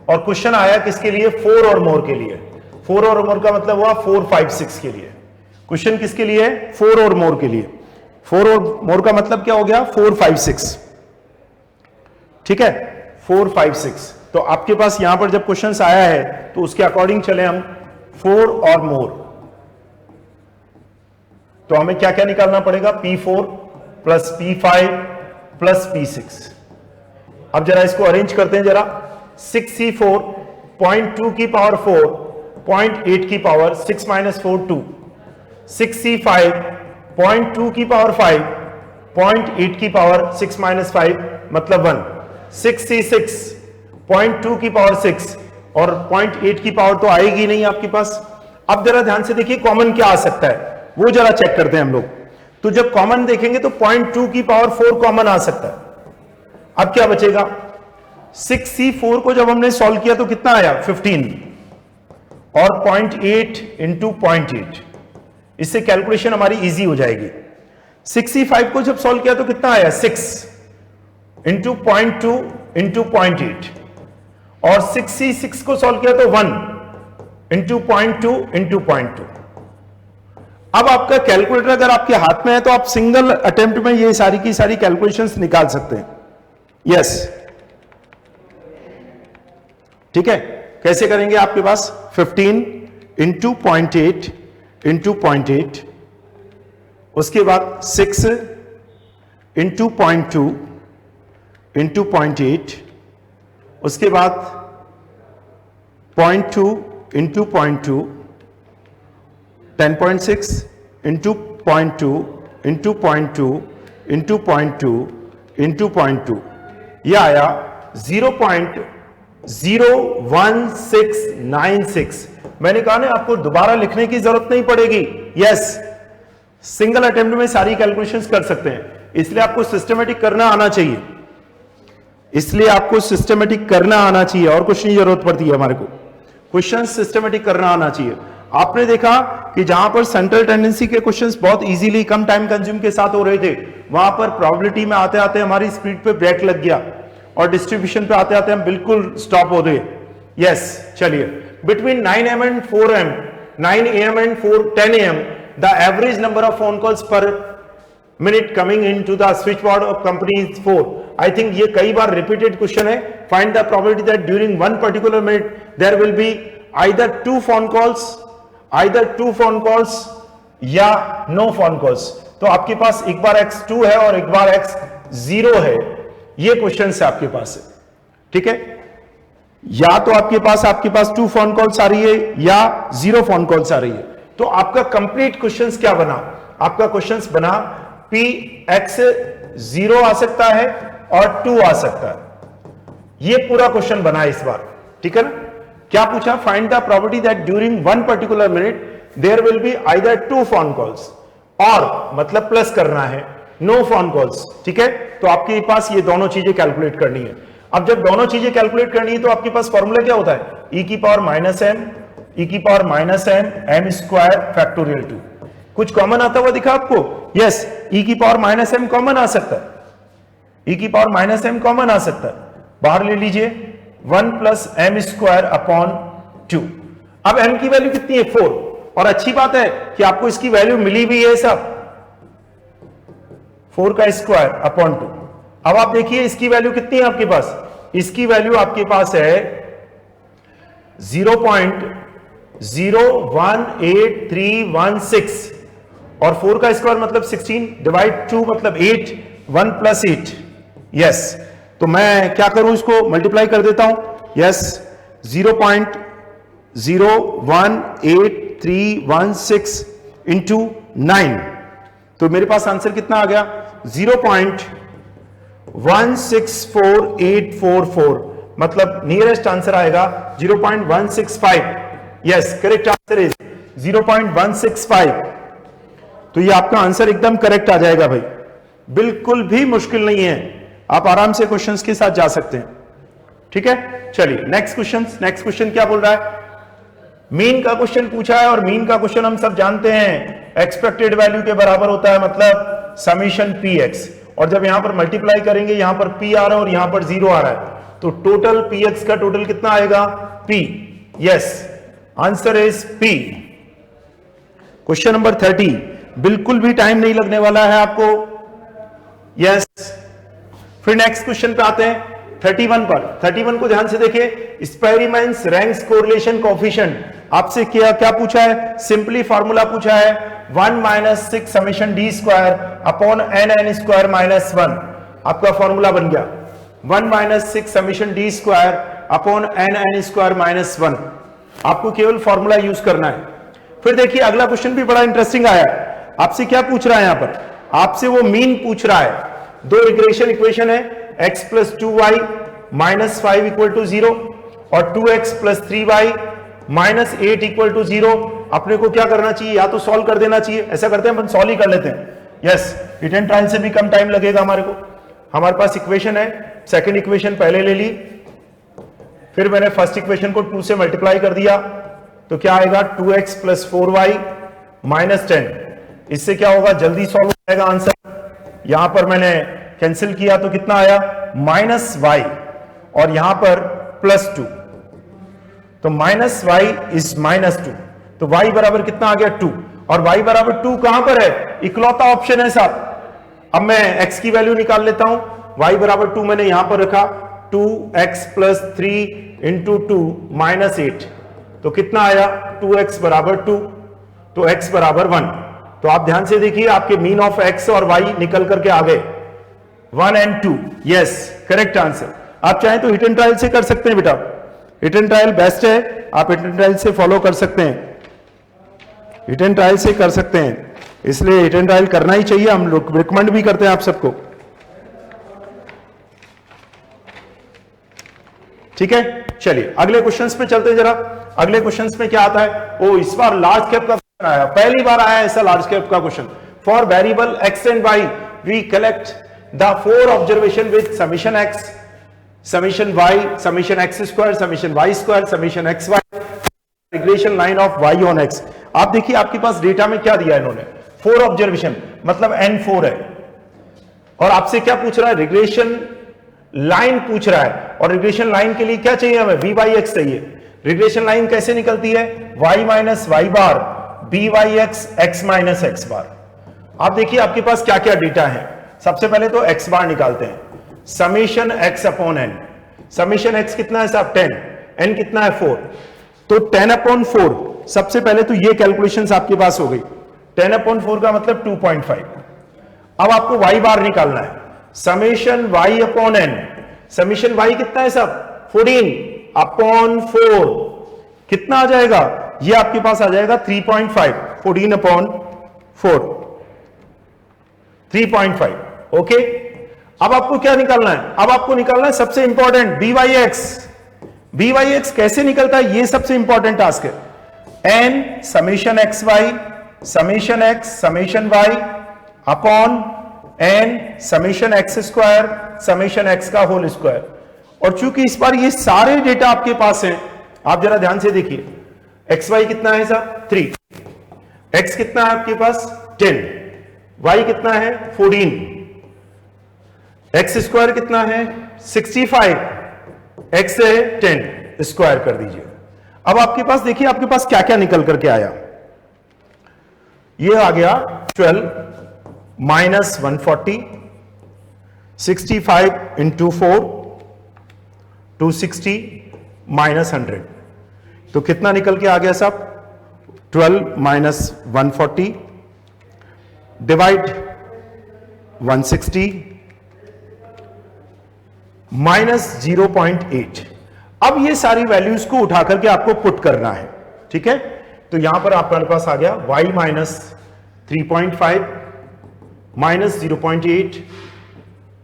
और क्वेश्चन आया किसके लिए, 4 और मोर के लिए। 4 और मोर का मतलब हुआ 4, 5, 6 के लिए। क्वेश्चन किसके लिए, 4 और मोर के लिए। 4 और मोर का मतलब क्या हो गया, 4, 5, 6, ठीक है, 4, 5, 6। तो आपके पास यहां पर जब क्वेश्चन आया है तो उसके अकॉर्डिंग चले हम 4 और मोर, तो हमें क्या क्या निकालना पड़ेगा, P4 plus P5 plus P6। अब जरा इसको अरेंज करते हैं जरा। 6C4 0.2 की पावर 4, 0.8 की पावर 6 माइनस 4 2। 6C5 0.2 की पावर 5, 0.8 की पावर 6 माइनस 5 मतलब 1। 6C6 0.2 की पावर 6 और 0.8 की पावर तो आएगी नहीं आपके पास। अब जरा ध्यान से देखिए कॉमन क्या आ सकता है, वो जरा चेक करते हैं हम लोग। तो जब कॉमन देखेंगे तो 0.2 की पावर 4 कॉमन आ सकता है। अब क्या बचेगा, 6C4 को जब हमने सॉल्व किया तो कितना आया 15 और 0.8 इंटू 0.8, इससे कैलकुलेशन हमारी इजी हो जाएगी। 6C5 को जब सॉल्व किया तो कितना आया 6 इंटू 0.2 इंटू 0.8 और 6C6 को सॉल्व किया तो 1 इंटू 0.2 इंटू 0.2। अब आपका कैलकुलेटर अगर आपके हाथ में है तो आप सिंगल अटेम्प्ट में ये सारी की सारी कैलकुलेशंस निकाल सकते हैं। यस, ठीक है, कैसे करेंगे, आपके पास 15 इंटू 0.8 इंटू 0.8, उसके बाद 6 इंटू 0.2 इंटू 0.8, उसके बाद 0.2 into 0.2, 10.6 into 0.2 into 0.2 into 0.2 into 0.2, यह आया 0.01696। मैंने कहा ना आपको दोबारा लिखने की जरूरत नहीं पड़ेगी। यस, सिंगल अटेम्प्ट में सारी कैलकुलेशंस कर सकते हैं, इसलिए आपको सिस्टमेटिक करना आना चाहिए, इसलिए आपको सिस्टमेटिक करना आना चाहिए, और कुछ नहीं जरूरत पड़ती है हमारे को, क्वेश्चन सिस्टमेटिक करना आना चाहिए। आपने देखा कि जहां पर सेंट्रल टेंडेंसी के क्वेश्चंस बहुत इजीली कम टाइम कंज्यूम के साथ हो रहे थे, वहां पर प्रोबेबिलिटी में आते आते हमारी स्पीड पे ब्रेक लग गया और डिस्ट्रीब्यूशन पे आते आते हम बिल्कुल स्टॉप हो गए। यस, चलिए, between 9 AM and 4 AM, 9 AM and 10 AM, the average number of phone calls per minute coming in to the switch board of company 4। I think ये कई बार रिपीटेड क्वेश्चन है। Find the probability that during one particular minute there will be either two phone calls या no phone calls. तो आपके पास एक बार x2 है और एक बार x0 है, ये क्वेश्चन है आपके पास है, ठीक है। या तो आपके पास 2 फोन कॉल्स आ रही है या 0 फोन कॉल्स आ रही है। तो आपका कंप्लीट क्वेश्चन क्या बना? आपका क्वेश्चन बना p x0 आ सकता है और 2 आ सकता है। ये पूरा क्वेश्चन बना इस बार, ठीक है ना। क्या पूछा? Find the probability that during one particular minute there will be either 2 phone calls और मतलब प्लस करना है, नो फोन कॉल्स, ठीक है। तो आपके पास ये दोनों चीजें कैलकुलेट करनी है। अब जब दोनों चीजें कैलकुलेट करनी है तो आपके पास फॉर्मूला क्या होता है? e की power minus m m square factorial 2। कुछ कॉमन आता हुआ दिखा आपको? यस, e की पावर माइनस m कॉमन आ सकता है, e की पावर माइनस m कॉमन आ सकता है, बाहर ले लीजिए 1 प्लस m स्क्वायर अपॉन 2। अब m की वैल्यू कितनी है? 4। और अच्छी बात है कि आपको इसकी वैल्यू मिली भी है सब, 4 का स्क्वायर अपॉन 2। अब आप देखिए इसकी वैल्यू कितनी है आपके पास? इसकी वैल्यू आपके पास है 0.018316 और 4 का स्क्वायर मतलब 16 डिवाइड 2 मतलब 8, 1 प्लस 8। यस, तो मैं क्या करूं, इसको मल्टीप्लाई कर देता हूं। यस, 0.018316 इंटू 9, तो मेरे पास आंसर कितना आ गया? 0.164844, मतलब नियरेस्ट आंसर आएगा 0.165। Yes, correct answer is 0.165। तो ये आपका आंसर एकदम करेक्ट आ जाएगा भाई, बिल्कुल भी मुश्किल नहीं है, आप आराम से क्वेश्चंस के साथ जा सकते हैं, ठीक है। चलिए नेक्स्ट क्वेश्चन क्या बोल रहा है? मीन का क्वेश्चन पूछा है और मीन का क्वेश्चन हम सब जानते हैं एक्सपेक्टेड वैल्यू के बराबर होता है, मतलब समीशन px। और जब यहां पर मल्टीप्लाई करेंगे, यहां पर p आ रहा है और यहां पर 0 आ रहा है, तो टोटल px का टोटल कितना आएगा? p। Yes, answer is p। Question number 30, बिल्कुल भी टाइम नहीं लगने वाला है आपको। यस, फिर नेक्स्ट क्वेश्चन पे आते हैं 31 पर। 31 को ध्यान से देखिए, एक्सपेरिमेंट्स रैंक्स कोरिलेशन कोएफिशिएंट। आपसे क्या पूछा है? सिंपली फार्मूला पूछा है 1 minus 6 summation D square upon N square minus 1। आपका फॉर्मूला बन गया 1 minus 6 summation D square upon N square minus 1। आपको केवल फॉर्मूला यूज करना है। फिर देखिए अगला क्वेश्चन भी बड़ा इंटरेस्टिंग आया। आपसे क्या पूछ रहा है? यहां पर आपसे वो मीन पूछ रहा है। दो रिग्रेशन इक्वेशन है, x plus 2y minus 5 equal to 0 और 2x plus 3y minus 8 equal to 0। अपने को क्या करना चाहिए? या तो सॉल्व कर देना चाहिए, ऐसा करते हैं अपन सॉल्व ही कर लेते हैं। यस, हिट एंड ट्रायल से भी कम टाइम लगेगा हमारे को। हमारे पास इक्वेशन है, सेकंड इक्वेशन पहले ले ली, फिर मैंने फर्स्ट इक्वेशन को 2 से मल्टीप्लाई कर दिया, तो क्या आएगा? 2x plus 4y minus 10। इससे क्या होगा? जल्दी सॉल्व हो जाएगा आंसर। यहां पर मैंने कैंसिल किया तो कितना आया? माइनस y और यहां पर प्लस 2, तो माइनस y इज माइनस 2, तो y बराबर कितना आ गया? 2। और y बराबर 2 कहां पर है? इकलौता ऑप्शन है साहब। अब मैं x की वैल्यू निकाल लेता हूं। y बराबर 2 मैंने यहां पर रखा, 2x प्लस 3 इंटू 2 माइनस 8, तो कितना आया? 2x बराबर 2, तो x बराबर 1। तो आप ध्यान से देखिए, आपके मीन ऑफ x और y निकल करके आ गए 1 and 2। Yes, correct answer. आप चाहें तो हिट एंड ट्रायल से कर सकते हैं बेटा, हिट एंड ट्रायल बेस्ट है, आप हिट एंड ट्रायल से फॉलो कर सकते हैं, हिट एंड ट्रायल से कर सकते हैं, इसलिए हिट एंड ट्रायल करना ही चाहिए, हम लोग रिकमेंड भी करते हैं आप सबको, ठीक है। चलिए अगले क्वेश्चंस पे चलते हैं जरा। अगले क्वेश्चंस में क्या आता है? ओ, इस बार लार्ज कैप का क्वेश्चन आया, पहली बार आया ऐसा लार्ज कैप का question. For variable x and y we collect the 4 observation with summation x, summation y, summation x square, summation y square, summation xy, regression line of y on x। आप देखिए आपके पास data में क्या दिया इन्होंने? 4 observation मतलब n4 है, और आपसे क्या पूछ रहा है? रिग्रेशन लाइन पूछ रहा है, और रिग्रेशन लाइन के लिए क्या चाहिए हमें? v बाई x चाहिए। रिग्रेशन लाइन कैसे निकलती है? y minus y bar b by x, x minus x बार। आप देखिए आपके पास क्या क्या डेटा है। सबसे पहले तो x बार निकालते हैं। Summation X upon N. Summation X कितना है साहब 10, एन कितना है 4, तो 10 अपॉन 4। सबसे पहले तो ये कैलकुलेशंस आपके पास हो गई। 10 अपॉन 4 का मतलब 2.5। अब आपको y बार निकालना है, summation y upon N. Summation y कितना है साहब 14 अपॉन 4, कितना आ जाएगा, ये आपके पास आ जाएगा 3.5। 14 अपॉन 4 3.5। ओके, अब आपको क्या निकालना है, अब आपको निकालना है सबसे इंपॉर्टेंट BYX। BYX कैसे निकलता है, ये सबसे इंपॉर्टेंट टास्क है। N summation X Y, summation X summation Y upon N summation X square summation X का होल स्क्वायर। और चूंकि इस बार ये सारे डेटा आपके पास हैं, आप जरा ध्यान से देखिए, एक्स वाई कितना है साहब 3, एक्स कितना है आपके पास 10, वाई कितना है 14, एक्स स्क्वायर कितना है 65, एक्स है 10, स्क्वायर कर दीजिए। अब आपके पास देखिए, आपके पास क्या क्या निकल करके आया। ये आ गया 12 माइनस 140, 65 इंटू 4 260 माइनस 100, तो कितना निकल के आ गया साहब 12 माइनस 140 डिवाइड 160 माइनस 0.8। अब ये सारी वैल्यूज को उठा करके आपको पुट करना है, ठीक है। तो यहां पर आपके पास आ गया y माइनस 3.5 माइनस 0.8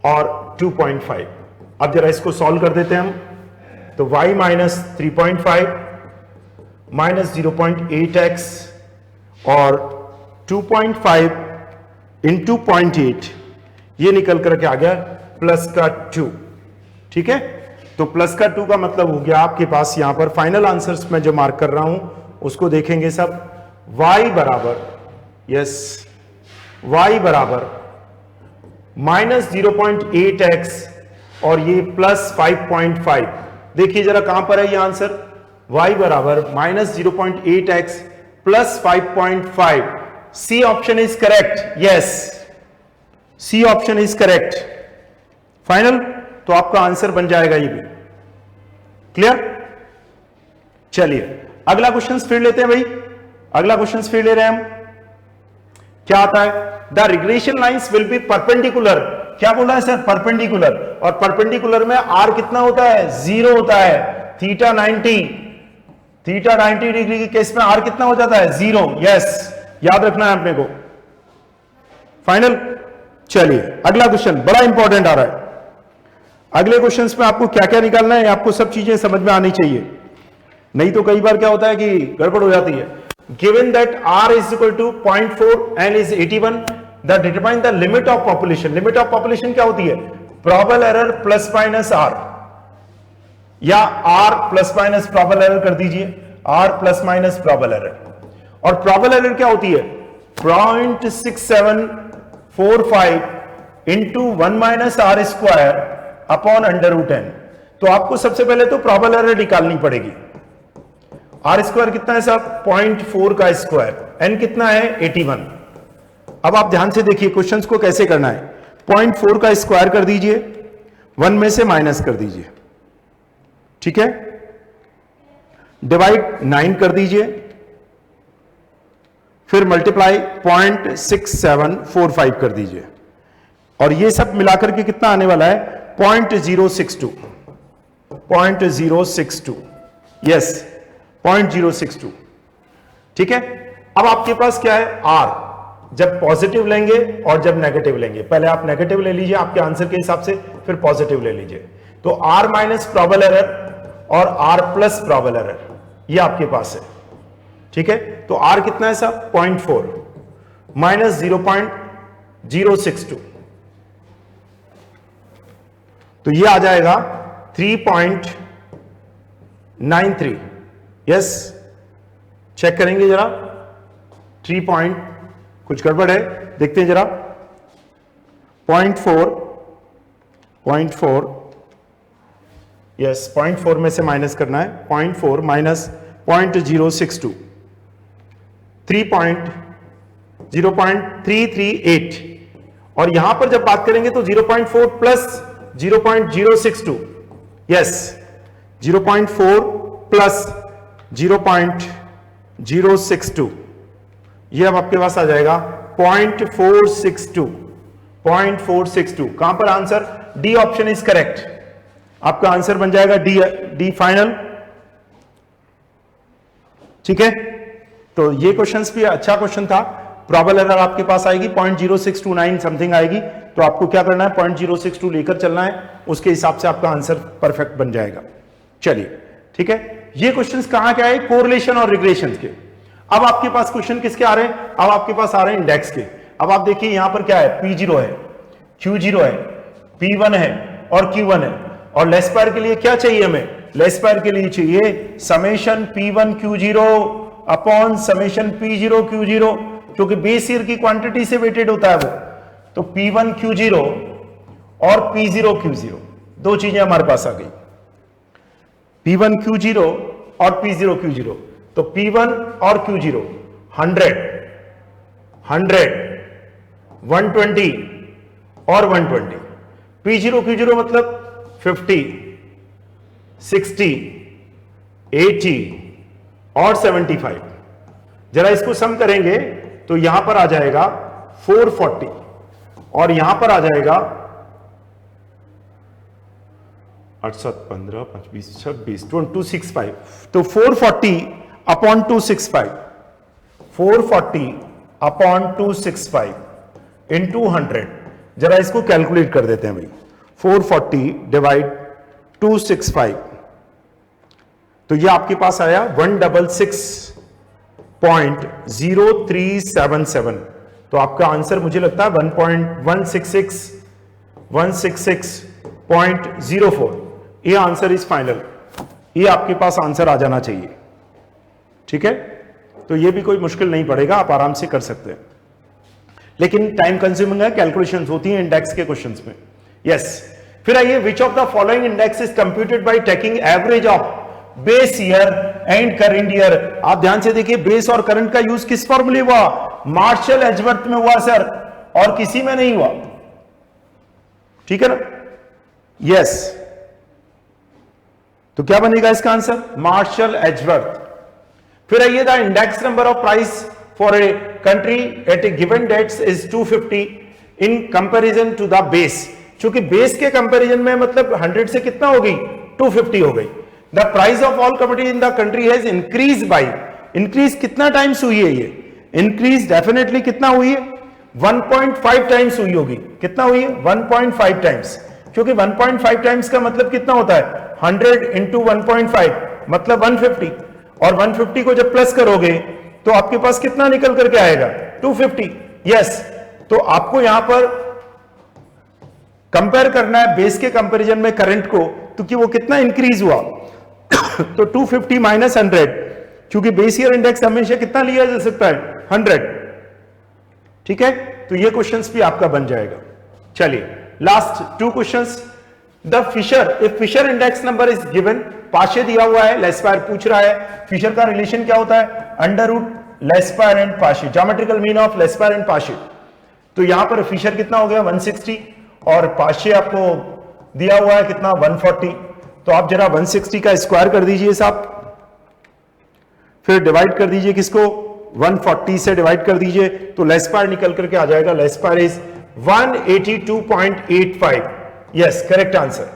और 2.5। अब जरा इसको सॉल्व कर देते हैं हम, तो y माइनस 3.5 माइनस 0.8x और 2.5 इंटू 0.8, ये निकल करके आ गया प्लस का 2, ठीक है। तो प्लस का 2 का मतलब हो गया आपके पास यहां पर फाइनल आंसर्स में जो मार्क कर रहा हूं उसको देखेंगे सब, y बराबर यस y बराबर माइनस 0.8x और ये प्लस 5.5। देखिए जरा कहां पर है ये आंसर, y बराबर minus 0.8x plus 5.5। C option is correct, yes C option is correct. Final, तो आपका आंसर बन जाएगा ये भी। क्लियर? चलिए अगला क्वेश्चन फिर लेते हैं भाई, अगला क्वेश्चन फिर ले रहे हैं हम। क्या आता है, the regression lines will be perpendicular. क्या बोला है सर, परपेंडिकुलर। और परपेंडिकुलर में आर कितना होता है 0 होता है। थीटा 90 डिग्री के केस में आर कितना हो जाता है 0। यस, याद रखना है अपने को। फाइनल, चलिए अगला क्वेश्चन बड़ा इंपॉर्टेंट आ रहा है। अगले क्वेश्चंस में आपको क्या क्या निकालना है, आपको सब चीजें समझ में आनी चाहिए, नहीं तो कई बार क्या होता है कि गड़बड़ हो जाती है। Given that r is equal to 0.4 n is 81, the determine the limit of population. Limit of population क्या होती है, probable error plus minus r, या r plus minus probable error कर दीजिए, r plus minus probable error. और प्रॉबल एरर क्या होती है 0.6745 into 1 minus r square upon under root n। तो आपको सबसे पहले तो प्रॉबल एरर निकालनी पड़ेगी। आर स्क्वायर कितना है साहब 0.4 का स्क्वायर, n कितना है 81। अब आप ध्यान से देखिए क्वेश्चंस को कैसे करना है। 0.4 का स्क्वायर कर दीजिए, 1 में से माइनस कर दीजिए, ठीक है। डिवाइड 9 कर दीजिए, फिर मल्टीप्लाई 0.6745 कर दीजिए, और ये सब मिलाकर के कितना आने वाला है 0.062। यस 0.062, ठीक है। अब आपके पास क्या है r, जब पॉजिटिव लेंगे और जब नेगेटिव लेंगे। पहले आप नेगेटिव ले लीजिए आपके आंसर के हिसाब से, फिर पॉजिटिव ले लीजिए। तो r माइनस प्रॉबल एरर और r प्लस प्रॉबल एरर ये आपके पास है, ठीक है। तो r कितना है साहब 0.4 माइनस 0.062, तो ये आ जाएगा 3.93। यस, चेक करेंगे जरा, 3 पॉइंट कुछ गड़बड़ है, देखते हैं जरा। 0.4 यस 0.4 में से माइनस करना है, 0.4 माइनस 0.062 0.338। और यहां पर जब बात करेंगे तो 0.4 प्लस 0.062, यस 0.4 प्लस 0.062, ये अब आपके पास आ जाएगा 0.462, 0.462। कहां पर answer? D option is correct. आपका आंसर बन जाएगा डी फाइनल। ठीक है, तो ये क्वेश्चंस भी अच्छा क्वेश्चन था। प्रॉबल एरर आपके पास आएगी 0.0629 समथिंग आएगी, तो आपको क्या करना है 0.062 लेकर चलना है, उसके हिसाब से आपका आंसर परफेक्ट बन जाएगा। चलिए ठीक है, ये क्वेश्चंस कहां के आए? कोरिलेशन और रिग्रेशन के। अब आपके पास क्वेश्चन किसके आ रहे हैं? अब आपके पास आ रहे हैं इंडेक्स के। अब आप देखिए यहां पर क्या है, P0 है, Q0 है, P1 है और Q1 है, और लेस पायर के लिए क्या चाहिए हमें? लेस पायर के लिए चाहिए summation P1 Q0 upon summation P0 Q0, क्योंकि बेस ईयर की क्वांटिटी से वेटेड होता है वो। तो P1 Q0 और P0 Q0 दो चीजें हमारे पास आ गई, P1 Q0 और P0 Q0। तो P1 और Q0 100, 120 और 120, P0 Q0 मतलब 50, 60, 80 और 75। जरा इसको सम करेंगे तो यहां पर आ जाएगा 440 और यहां पर आ जाएगा 8, 7, 15, 25, 26, 265। तो 440 अपॉन 265, 440 अपॉन 265 इंटू 100। जरा इसको कैलकुलेट कर देते हैं भाई, 440 डिवाइड 265, तो ये आपके पास आया 166.0377। तो आपका आंसर मुझे लगता है 166.04। ये आंसर इज फाइनल, ये आपके पास आंसर आ जाना चाहिए। ठीक है, तो ये भी कोई मुश्किल नहीं पड़ेगा, आप आराम से कर सकते हैं, लेकिन टाइम कंज्यूमिंग है, कैलकुलेशंस होती हैं इंडेक्स के क्वेश्चंस में। यस, फिर आइए, which of the following index is computed by taking average of base year and current year. आप ध्यान से देखिए, बेस और करंट का यूज किस फॉर्मूले हुआ? मार्शल एजवर्थ में हुआ सर, और किसी में नहीं हुआ। ठीक है ना? यस, तो क्या बनेगा इसका आंसर? Martial Edgeworth. फिर आइए, the index number of price for a country at a given dates is 250 in comparison to the base. क्योंकि बेस के कंपैरिजन में मतलब 100 से कितना हो गई? 250 हो गई। The price of all commodity in the country has increase by, increase कितना टाइम्स हुई है? ये इंक्रीज डेफिनेटली कितना हुई है? 1.5 टाइम्स हुई होगी। कितना हुई है? 1.5 टाइम्स, क्योंकि 1.5 टाइम्स का मतलब कितना होता है? 100 इंटू 1.5 मतलब 150, और 150 को जब प्लस करोगे तो आपके पास कितना निकल करके आएगा? 250। यस, तो आपको यहां पर कंपेयर करना है बेस के कंपैरिजन में करंट को, तो कि वो कितना इंक्रीज हुआ। तो 250 माइनस 100, क्योंकि बेस ईयर इंडेक्स हमेशा कितना लिया जा सकता है? 100। ठीक है, तो ये क्वेश्चंस भी आपका बन जाएगा। चलिए, last 2 questions. The Fisher, if Fisher index number is given, Paasche दिया हुआ है, लेस पायर पूछ रहा है। फिशर का रिलेशन क्या होता है? Under root Laspeyres and Paasche, geometrical mean of Laspeyres and Paasche. तो यहां पर फिशर कितना हो गया? 160, और पाशे आपको दिया हुआ है कितना? 140। तो आप जरा 160 का स्क्वायर कर दीजिए साहब, फिर डिवाइड कर दीजिए किसको? 140 से डिवाइड कर दीजिए, तो लेस पायर निकल करके आ जाएगा। Laspeyres is 182.85। Yes, correct answer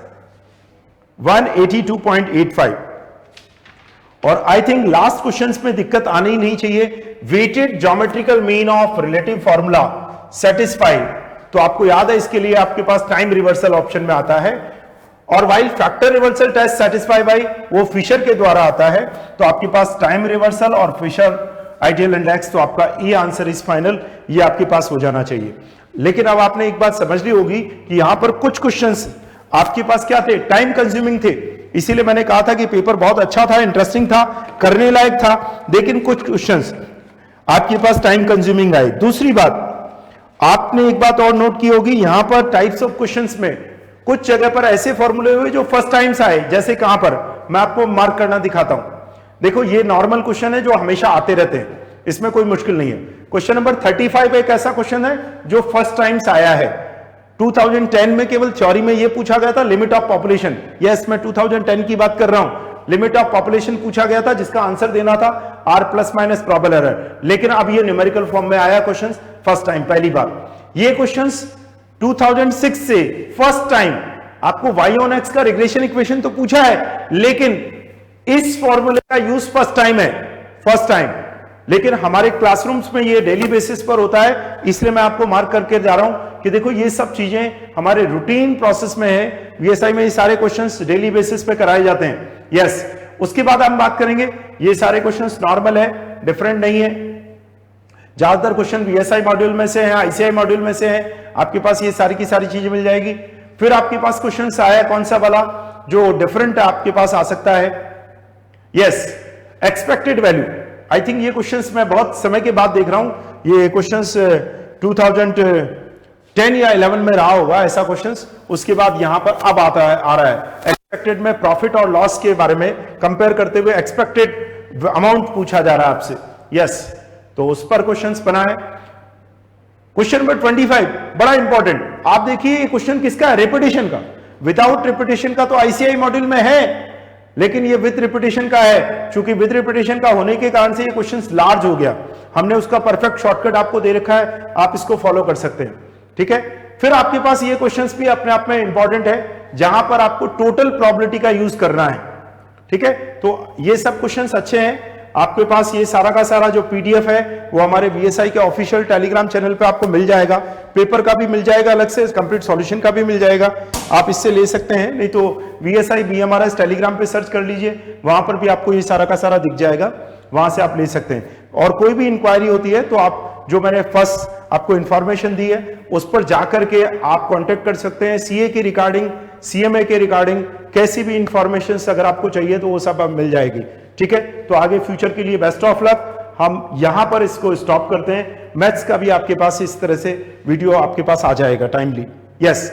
182.85। और आई थिंक लास्ट क्वेश्चंस में दिक्कत आनी ही नहीं चाहिए। Weighted geometrical mean of relative formula satisfy, तो आपको याद है इसके लिए आपके पास टाइम रिवर्सल ऑप्शन में आता है, और while factor reversal test satisfy by, वो फिशर के द्वारा आता है। तो आपके पास टाइम रिवर्सल और फिशर आइडियल इंडेक्स, तो आपका ई आंसर इज फाइनल, ये आपके पास हो जाना चाहिए। लेकिन अब आपने एक बात समझ ली होगी कि यहां पर कुछ क्वेश्चंस आपके पास क्या थे? टाइम कंज्यूमिंग थे। इसीलिए मैंने कहा था कि पेपर बहुत अच्छा था, इंटरेस्टिंग था, करने लायक था, लेकिन कुछ क्वेश्चंस आपके पास टाइम कंज्यूमिंग आए। दूसरी बात, आपने एक बात और नोट की होगी, यहां पर टाइप्स ऑफ क्वेश्चंस में कुछ जगह पर ऐसे फॉर्मूले हुए जो फर्स्ट टाइम्स आए। जैसे कहां पर? मैं आपको मार्क करना दिखाता हूं। देखो, ये नॉर्मल क्वेश्चन है जो हमेशा आते रहते हैं, इसमें कोई मुश्किल नहीं है। क्वेश्चन नंबर 35 एक ऐसा क्वेश्चन है जो फर्स्ट टाइम्स आया है। 2010 में केवल थ्योरी में ये पूछा गया था लिमिट ऑफ पॉपुलेशन। यस, मैं 2010 की बात कर रहा हूं। लिमिट ऑफ पॉपुलेशन पूछा गया था जिसका आंसर देना था r plus minus probable error, लेकिन अब ये न्यूमेरिकल फॉर्म में आया क्वेश्चन फर्स्ट टाइम, पहली बार। ये क्वेश्चन 2006 से फर्स्ट टाइम आपको y on x का रिग्रेशन इक्वेशन तो पूछा है, लेकिन इस फॉर्मूले का यूज फर्स्ट टाइम है, फर्स्ट टाइम। लेकिन हमारे क्लासरूम्स में ये डेली बेसिस पर होता है, इसलिए मैं आपको मार्क करके जा रहा हूं कि देखो ये सब चीजें हमारे रूटीन प्रोसेस में है। वीएसआई में ये सारे क्वेश्चंस डेली बेसिस पे कराए जाते हैं। यस, उसके बाद हम बात करेंगे, ये सारे क्वेश्चंस नॉर्मल है, डिफरेंट नहीं है। ज्यादातर क्वेश्चन वीएसआई मॉड्यूल में से है, आईसीआई मॉड्यूल में से है, आपके पास ये सारी की सारी चीजें मिल जाएगी। फिर आपके पास क्वेश्चन आया कौन सा वाला जो डिफरेंट आपके पास आ सकता है। Yes, expected value. आई थिंक ये क्वेश्चंस मैं बहुत समय के बाद देख रहा हूं। ये क्वेश्चंस 2010 या 11 में रहा होगा ऐसा क्वेश्चंस, उसके बाद यहां पर अब आ रहा है। एक्सपेक्टेड में प्रॉफिट और लॉस के बारे में कंपेयर करते हुए एक्सपेक्टेड अमाउंट पूछा जा रहा है आपसे। यस, तो उस पर क्वेश्चंस बना है। क्वेश्चन नंबर 25 बड़ा इंपॉर्टेंट। आप देखिए ये क्वेश्चन किसका है, रिपीटेशन का। विदाउट रिपीटेशन का तो आईसीआई मॉड्यूल में है, लेकिन ये विद रिपीटेशन का है। चूंकि विद रिपीटेशन का होने के कारण से ये क्वेश्चन लार्ज हो गया, हमने उसका परफेक्ट शॉर्टकट आपको दे रखा है, आप इसको फॉलो कर सकते हैं। ठीक है, फिर आपके पास ये क्वेश्चंस भी अपने आप में इंपॉर्टेंट है, जहां पर आपको टोटल प्रोबेबिलिटी का यूज करना है। ठीक है, तो ये सब क्वेश्चंस अच्छे हैं। आपके पास ये सारा का सारा जो पीडीएफ है वो हमारे वीएसआई के ऑफिशियल टेलीग्राम चैनल पे आपको मिल जाएगा। पेपर का भी मिल जाएगा अलग से, कंप्लीट सॉल्यूशन का भी मिल जाएगा, आप इससे ले सकते हैं। नहीं तो वीएसआई बीएमआरएस टेलीग्राम पे सर्च कर लीजिए, वहां पर भी आपको ये सारा का सारा दिख जाएगा, वहां से आप ले सकते हैं। और कोई भी इंक्वायरी होती है तो आप जो मैंने फर्स्ट आपको इंफॉर्मेशन दी है उस पर जाकर के आप कांटेक्ट कर सकते हैं। सीए की रिगार्डिंग, सीएमए के रिगार्डिंग कैसी भी इंफॉर्मेशन अगर आपको चाहिए तो वो सब अब मिल जाएगी। ठीक है, तो आगे फ्यूचर के लिए बेस्ट ऑफ लक। हम यहां पर इसको स्टॉप करते हैं। मैथ्स का भी आपके पास इस तरह से वीडियो आपके पास आ जाएगा टाइमली। यस।